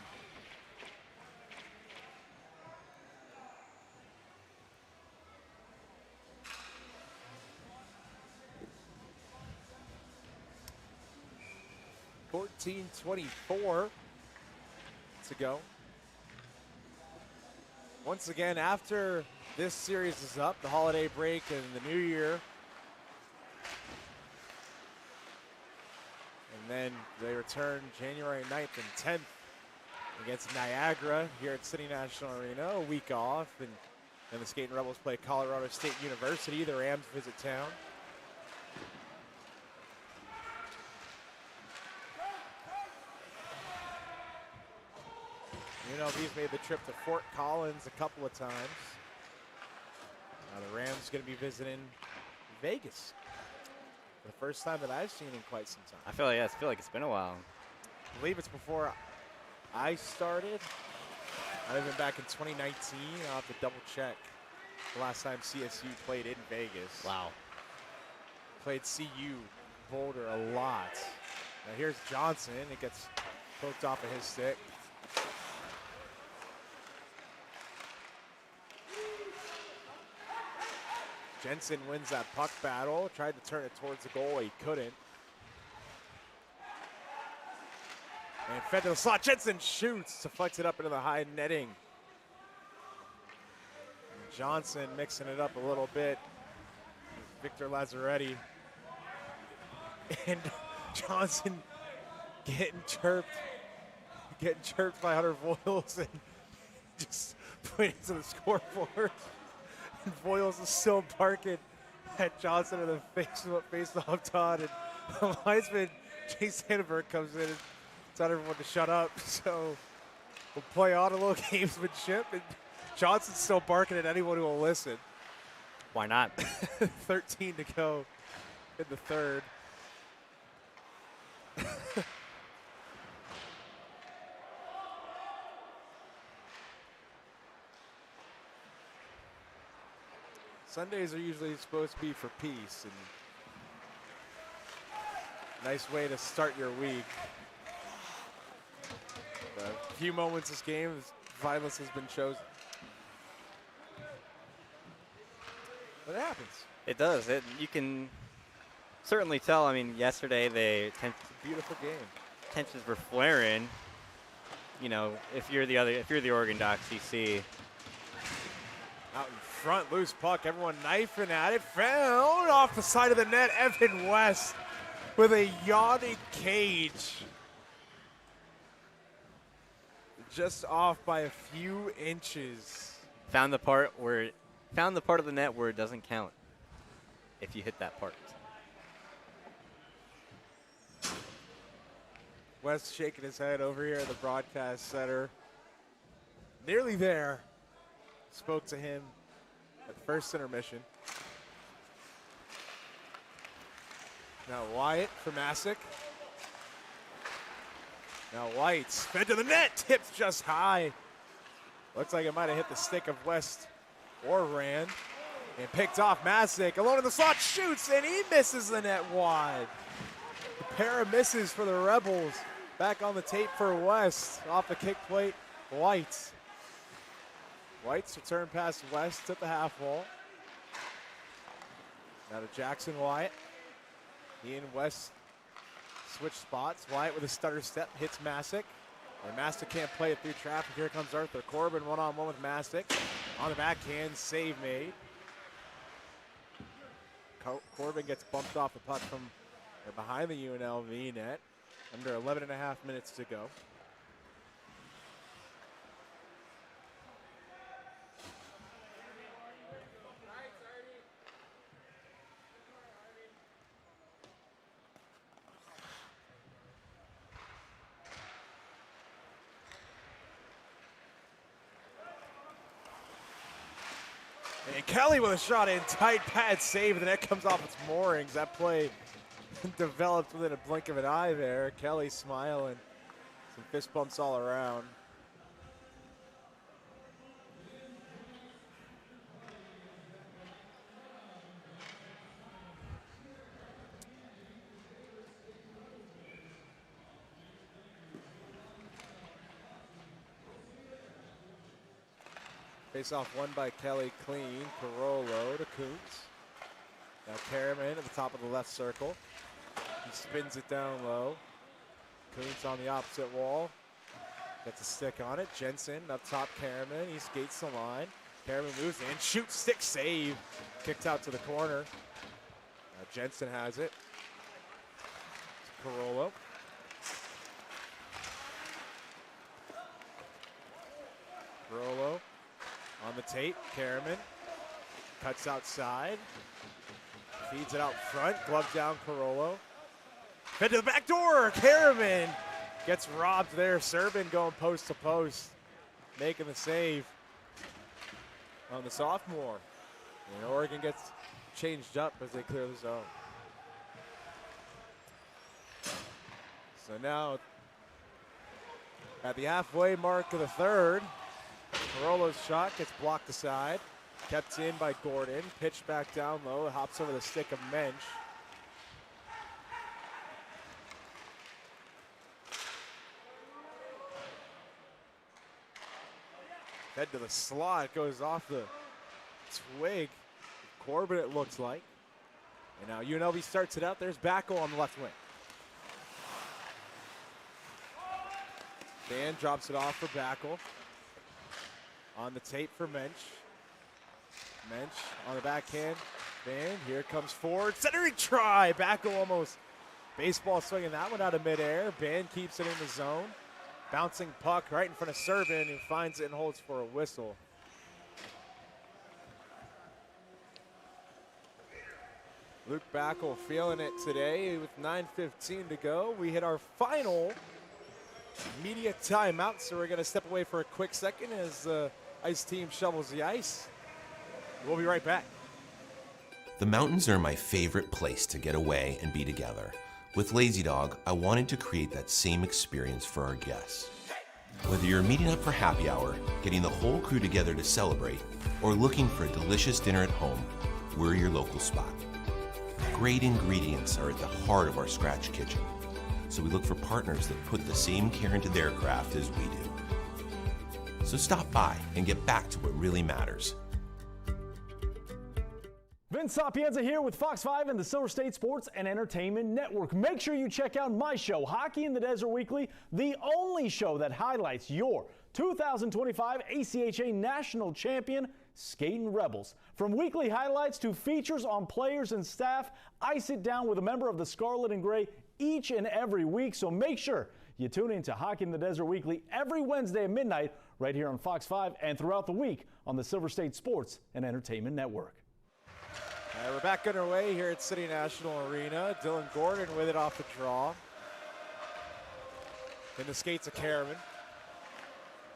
.24 to go. Once again, after this series is up, the holiday break and the new year, and then they return January 9th and 10th against Niagara here at City National Arena. A week off, and then the Skating Rebels play Colorado State University. The Rams visit town. UNLV's made the trip to Fort Collins a couple of times. Now the Rams going to be visiting Vegas. The first time that I've seen in quite some time. I feel like it's been a while. I believe it's before I started. I have been back in 2019. I'll have to double check the last time CSU played in Vegas. Wow. Played CU Boulder a lot. Now here's Johnson. It gets poked off of his stick. Jensen wins that puck battle. Tried to turn it towards the goal. He couldn't. And fed to the slot. Jensen shoots. Deflects it up into the high netting. Johnson mixing it up a little bit. Victor Lazzaretti. And Johnson getting chirped by Hunter Voiles and just put it to the scoreboard. And Voiles is still barking at Johnson in the face-off Todd. And the linesman, Chase Sandberg, comes in and tells everyone to shut up. So we'll play on a little gamesmanship. And Johnson's still barking at anyone who will listen. Why not? 13 to go in the third. Sundays are usually supposed to be for peace, and nice way to start your week. A few moments this game, violence has been chosen. But it happens. It does. You can certainly tell. I mean, yesterday beautiful game. Tensions were flaring. You know, if you're the Oregon Ducks, you see out in front, loose puck, everyone knifing at it. Found off the side of the net, Evan West with a yawning cage. Just off by a few inches. found the part of the net where it doesn't count if you hit that part. West shaking his head over here at the broadcast center. Nearly there. Spoke to him at the first intermission. Now Wyatt for Masick. Now White's fed to the net. Tips just high. Looks like it might have hit the stick of West or Rand. And picked off Masick. Alone in the slot, shoots, and he misses the net wide. A pair of misses for the Rebels. Back on the tape for West. Off the kick plate, White. White's return past West at the half wall. Now to Jackson Wyatt. He and West switch spots. Wyatt with a stutter step hits Masick. And Masick can't play it through traffic. Here comes Arthur Corbin one-on-one with Masick. On the backhand, save made. Corbin gets bumped off the puck from behind the UNLV net. Under 11 and a half minutes to go. And Kelly with a shot in, tight pad save, and the net comes off its moorings. That play developed within a blink of an eye there. Kelly smiling, some fist bumps all around. Face off won by Kelly, clean. Carollo to Kuntz. Now Karaman at the top of the left circle. He spins it down low. Kuntz on the opposite wall. Gets a stick on it. Jensen up top, Karaman. He skates the line. Karaman moves in, shoots, stick save. Kicked out to the corner. Now Jensen has it. Carollo. Carollo. On the tape, Karaman cuts outside, feeds it out front, glove down Carollo. Head to the back door, Karaman gets robbed there. Serbin going post to post, making the save on the sophomore. And Oregon gets changed up as they clear the zone. So now at the halfway mark of the third, Carollo's shot gets blocked aside. Kept in by Gordon. Pitched back down low. Hops over the stick of Mensch. Head to the slot. Goes off the twig. Corbin, it looks like. And now UNLV starts it out. There's Backel on the left wing. Dan drops it off for Backel. On the tape for Mensch. Mensch on the backhand. Van, here comes forward. Centering try. Backel almost baseball swinging that one out of midair. Van keeps it in the zone. Bouncing puck right in front of Serbin, who finds it and holds for a whistle. Luke Backel feeling it today with 9:15 to go. We hit our final media timeout, so we're going to step away for a quick second as the ice team shovels the ice. We'll be right back. The mountains are my favorite place to get away and be together. With Lazy Dog, I wanted to create that same experience for our guests. Whether you're meeting up for happy hour, getting the whole crew together to celebrate, or looking for a delicious dinner at home, we're your local spot. Great ingredients are at the heart of our scratch kitchen, so we look for partners that put the same care into their craft as we do. So stop by and get back to what really matters. Vince Sapienza here with Fox 5 and the Silver State Sports and Entertainment Network. Make sure you check out my show, Hockey in the Desert Weekly, the only show that highlights your 2025 ACHA National Champion Skating Rebels. From weekly highlights to features on players and staff, I sit down with a member of the Scarlet and Gray each and every week, so make sure you tune in to Hockey in the Desert Weekly every Wednesday at midnight right here on Fox 5 and throughout the week on the Silver State Sports and Entertainment Network. We're back underway here at City National Arena. Dylan Gordon with it off the draw. In the skates of Karaman.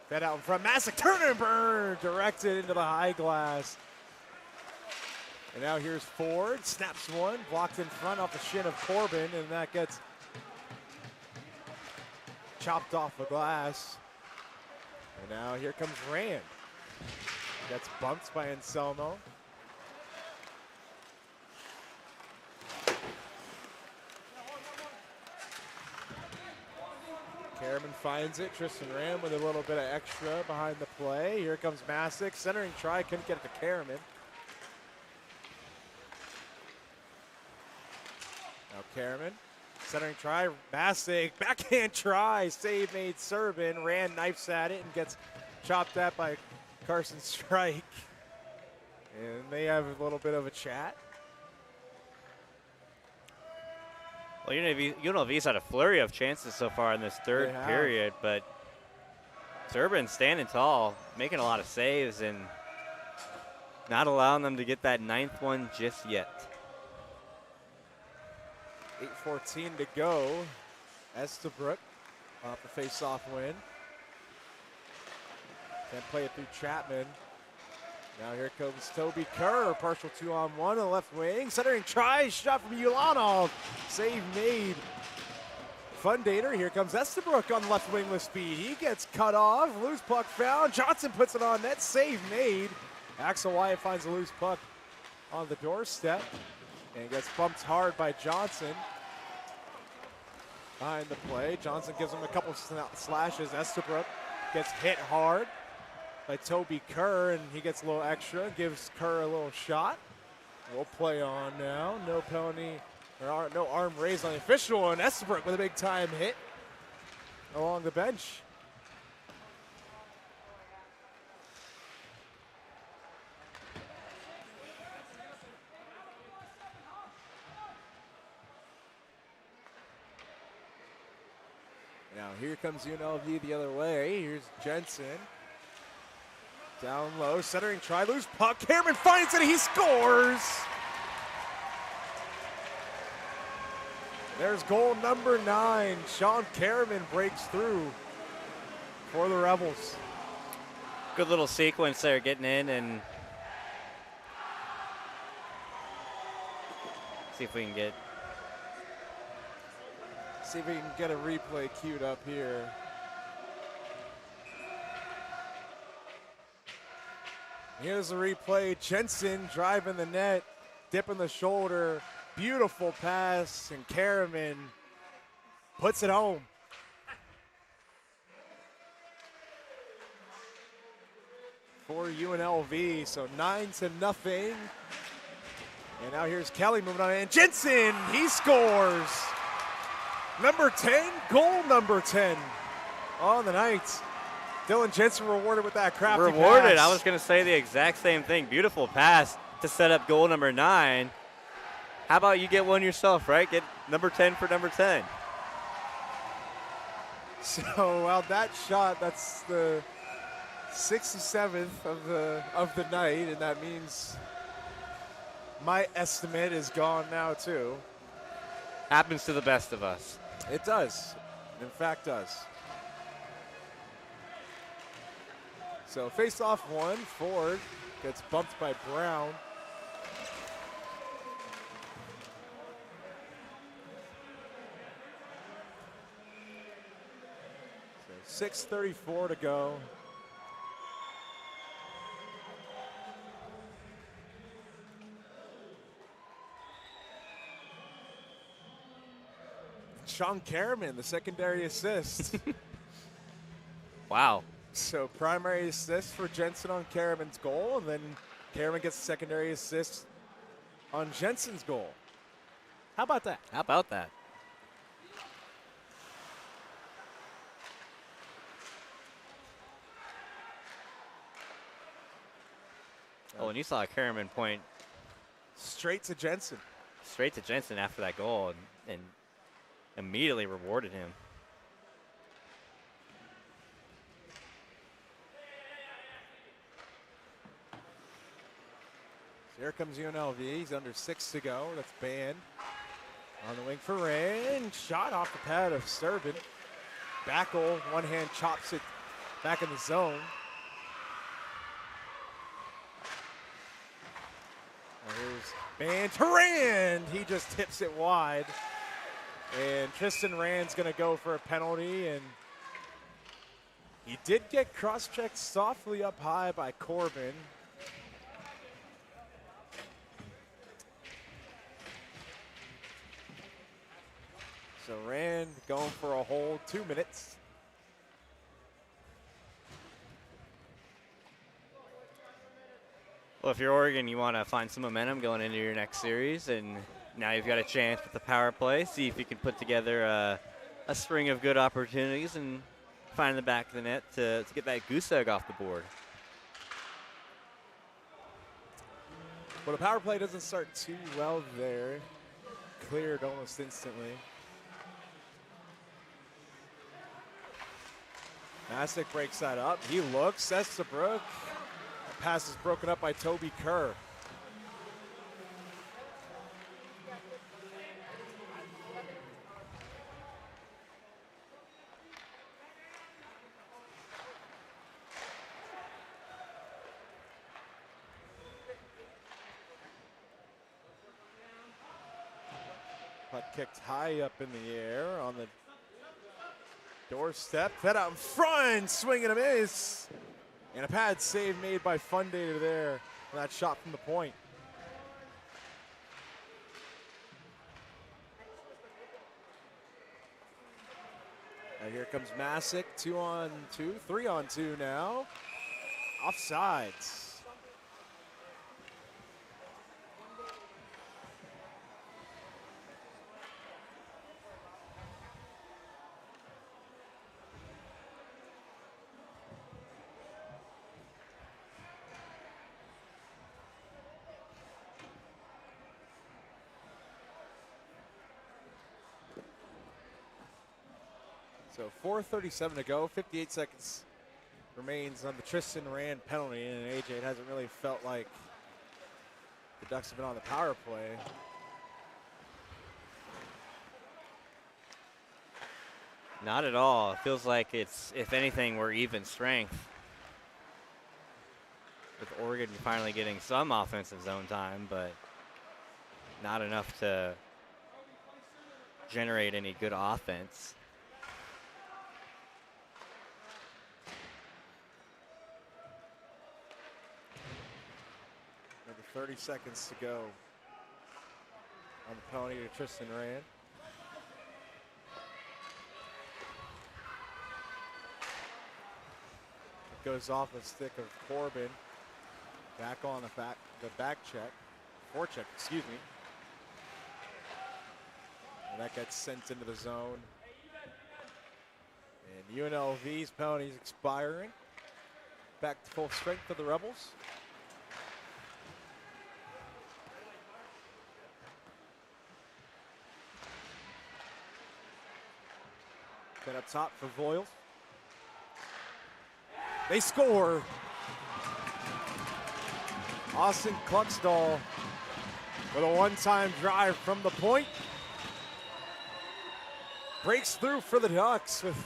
Fed out in front. Masick, turn and burn. Directed into the high glass. And now here's Ford. Snaps one. Blocked in front off the shin of Corbin. And that gets chopped off the glass. And now here comes Rand. Gets bumped by Anselmo. Karaman finds it. Tristan Rand with a little bit of extra behind the play. Here comes Masick. Centering try, couldn't get it to Karaman. Now Karaman. Centering try, Masick. Backhand try. Save made Servin. Rand knifes at it and gets chopped at by Carson Strike. And they have a little bit of a chat. Well, UNLV's had a flurry of chances so far in this third period, but Servin standing tall, making a lot of saves, and not allowing them to get that 9th one just yet. 8:14 to go. Estabrook off the face-off win. Can't play it through Chapman. Now here comes Toby Kerr, partial 2-on-1 on the left wing. Centering try, shot from Ulanov. Save made. Fundator, here comes Estabrook on the left wing with speed. He gets cut off, loose puck found. Johnson puts it on net, save made. Axel Wyatt finds a loose puck on the doorstep and gets bumped hard by Johnson. Behind the play, Johnson gives him a couple slashes. Estabrook gets hit hard by Toby Kerr, and he gets a little extra, gives Kerr a little shot. We'll play on now. No penalty, or no arm raised on the official, and Estabrook with a big time hit along the bench. Now here comes UNLV the other way. Here's Jensen. Down low, centering try, loose puck. Karaman finds it, he scores! There's goal number 9. Sean Karaman breaks through for the Rebels. Good little sequence there, getting in and see if we can get a replay queued up here. Here's the replay. Jensen driving the net, dipping the shoulder. Beautiful pass, and Karaman puts it home. For UNLV, so 9-0. And now here's Kelly moving on, and Jensen, he scores. Number 10, goal number 10 on the night. Dylan Jensen rewarded with that crafty rewarded. pass. I was going to say the exact same thing. Beautiful pass to set up goal number 9. How about you get one yourself, right? Get number 10 for number 10. So, well, that shot, that's the 67th of the night, and that means my estimate is gone now too. Happens to the best of us. It does. In fact, does. So face-off one, Ford gets bumped by Brown. So 6:34 to go. Sean Karaman, the secondary assist. Wow. So primary assist for Jensen on Karaman's goal, and then Karaman gets a secondary assist on Jensen's goal. How about that? How about that? Oh, and you saw Karaman point straight to Jensen. Straight to Jensen after that goal, and immediately rewarded him. So here comes UNLV. He's under 6 to go. That's banned. On the wing for Rand. Shot off the pad of Servin. Back goal. One hand chops it back in the zone. Now here's Band to Rand. He just tips it wide. And Tristan Rand's going to go for a penalty, and He did get cross-checked softly up high by Corbin. So Rand going for a hold, 2 minutes. Well, if you're Oregon, you want to find some momentum going into your next series, and now you've got a chance with the power play. See if you can put together a string of good opportunities and find the back of the net to get that goose egg off the board. Well, the power play doesn't start too well there. Cleared almost instantly. Masick breaks that up. He looks, Estabrook. Pass is broken up by Toby Kerr. Puck kicked high up in the air on the doorstep. Fed out in front, swing and a miss. And a pad save made by Fundator there. And that shot from the point. And here comes Masick, 2-on-2, 3-on-2 now. Offsides. So 4:37 to go, 58 seconds remains on the Tristan Rand penalty, and AJ, it hasn't really felt like the Ducks have been on the power play. Not at all. It feels like it's, if anything, we're even strength. With Oregon finally getting some offensive zone time, but not enough to generate any good offense. Another 30 seconds to go on the penalty to Tristan Rand. It goes off the stick of Corbin. Back on the back check, forecheck, excuse me. And that gets sent into the zone. And UNLV's penalty is expiring. Back to full strength for the Rebels. Then up top for Voiles. They score. Austin Kluckstall with a one-time drive from the point. Breaks through for the Ducks with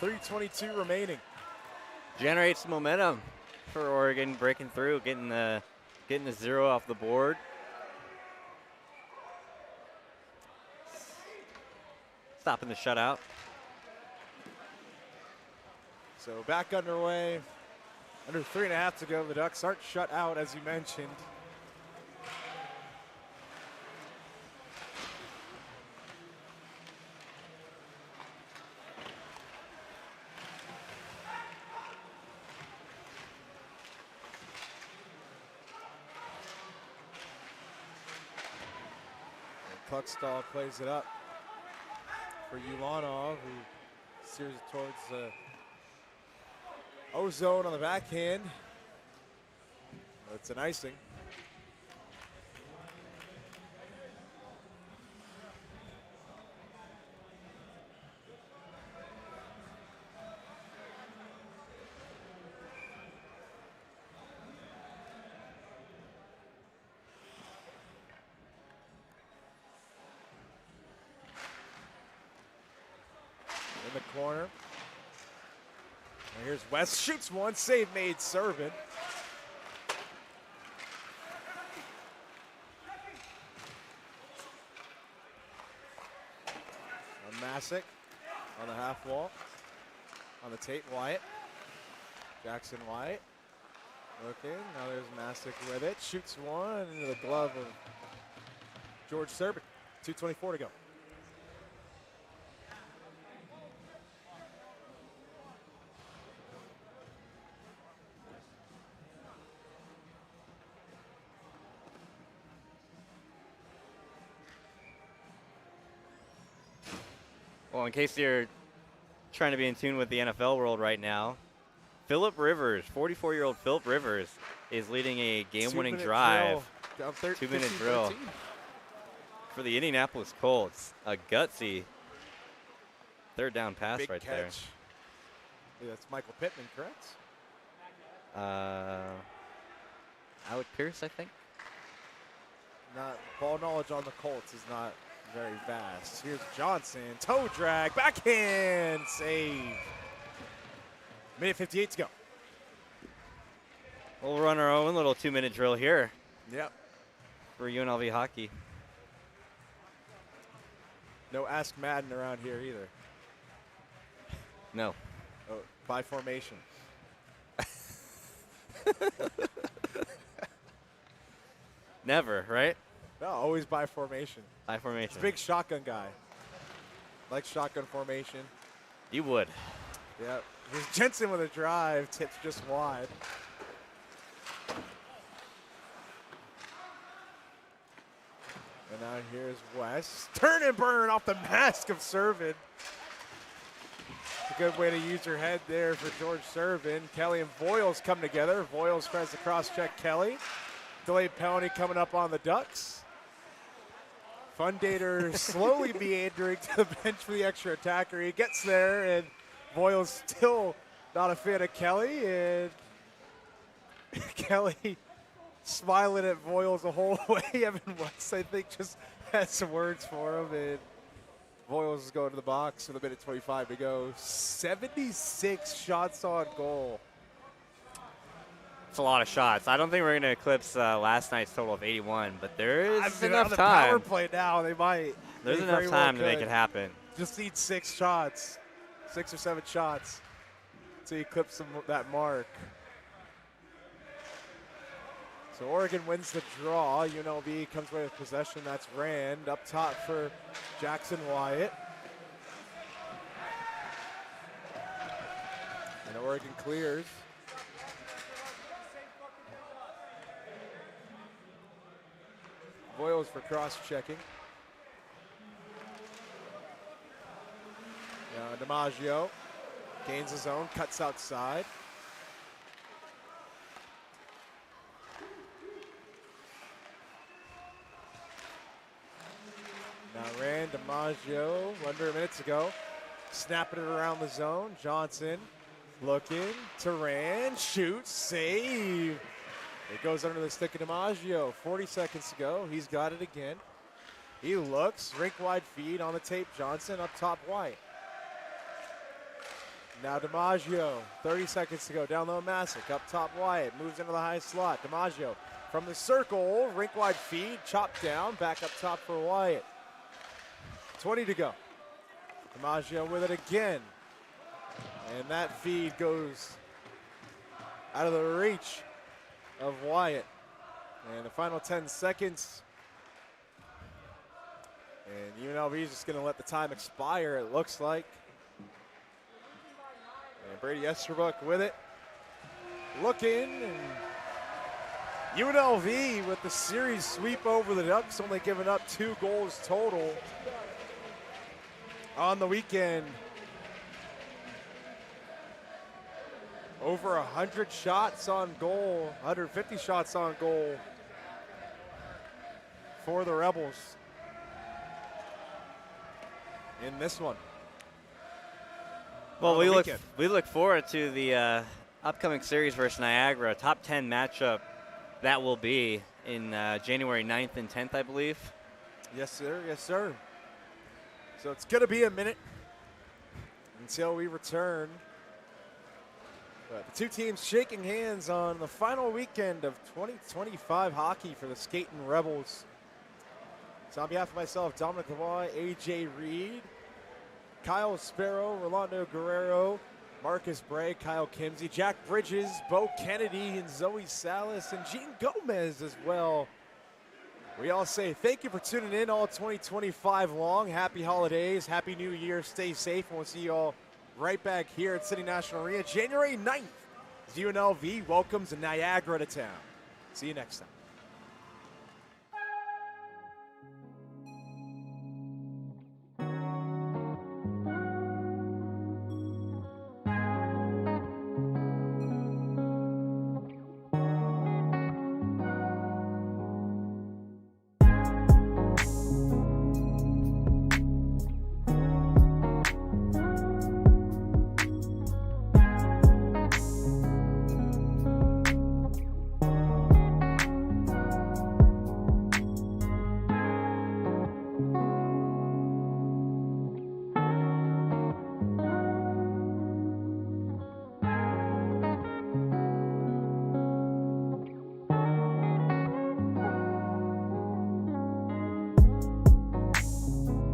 3:22 remaining. Generates momentum for Oregon, breaking through, getting the zero off the board. Stopping the shutout. So back underway. Under 3.5 to go. The Ducks aren't shut out, as you mentioned. And Kluckstall plays it up for Ulanov, who steers it towards the O-zone on the backhand. It's an icing. In the corner. And here's West, shoots one, save made, Servin. Masick on the half wall, on the tape, Wyatt. Jackson White looking. Now there's Masick with it. Shoots one into the glove of George Serbic. 2:24 to go. Well, in case you're trying to be in tune with the NFL world right now, Phillip Rivers, 44-year-old Phillip Rivers, is leading a game-winning drive. 2-minute drill for the Indianapolis Colts. A gutsy third down pass Big right catch. there. Yeah, that's Michael Pittman, correct? Alec Pierce, I think. Not ball knowledge on the Colts is not very vast. Here's Johnson, toe drag, backhand save. Minute 58 to go. We'll run our own little 2-minute drill here. Yep. For UNLV hockey. No Ask Madden around here either. No. Oh, by formation. Never, right? No, always by formation. By formation. He's a big shotgun guy. Likes shotgun formation. You would. Yep. Here's Jensen with a drive, tips just wide. And now here's West. Turn and burn off the mask of Servin. A good way to use your head there for George Servin. Kelly and Voiles come together. Voiles tries to cross-check Kelly. Delayed penalty coming up on the Ducks. Fundator slowly meandering to the bench for the extra attacker. He gets there, and Voiles still not a fan of Kelly, and Kelly smiling at Voiles the whole way. Evan West, I think, just had some words for him, and Voiles is going to the box with a minute 25 to go. 76 shots on goal. It's a lot of shots. I don't think we're going to eclipse last night's total of 81, but there is enough on the time. Power play now, they might. There's enough time to make it happen. Just need 6 shots, 6 or 7 shots to eclipse that mark. So Oregon wins the draw. UNLV comes away with possession. That's Rand up top for Jackson Wyatt. And Oregon clears. Voiles for cross-checking. Now DiMaggio gains his own, cuts outside. Now Rand, DiMaggio, under a minute to go. Snapping it around the zone. Johnson looking to Rand, shoots, save. It goes under the stick of DiMaggio. 40 seconds to go. He's got it again. He looks, rink-wide feed on the tape. Johnson up top, White. Now DiMaggio, 30 seconds to go. Down low, Masick. Up top, Wyatt. Moves into the high slot. DiMaggio from the circle. Rink-wide feed. Chopped down. Back up top for Wyatt. 20 to go. DiMaggio with it again. And that feed goes out of the reach of Wyatt. And the final 10 seconds. And UNLV is just going to let the time expire, it looks like. And Brady Esterbrook with it. Looking. And UNLV with the series sweep over the Ducks, only giving up 2 goals total on the weekend. Over 100 shots on goal, 150 shots on goal for the Rebels in this one. Well, we look forward to the upcoming series versus Niagara, top 10 matchup that will be in January 9th and 10th, I believe. Yes, sir. Yes, sir. So it's going to be a minute until we return. But the 2 teams shaking hands on the final weekend of 2025 hockey for the Skating Rebels. So on behalf of myself, Dominic Lavoie, AJ Reed, Kyle Sparrow, Rolando Guerrero, Marcus Bray, Kyle Kimsey, Jack Bridges, Bo Kennedy, and Zoe Salas, and Gene Gomez as well. We all say thank you for tuning in all 2025 long. Happy holidays, happy new year, stay safe, and we'll see you all right back here at City National Arena January 9th as UNLV welcomes Niagara to town. See you next time.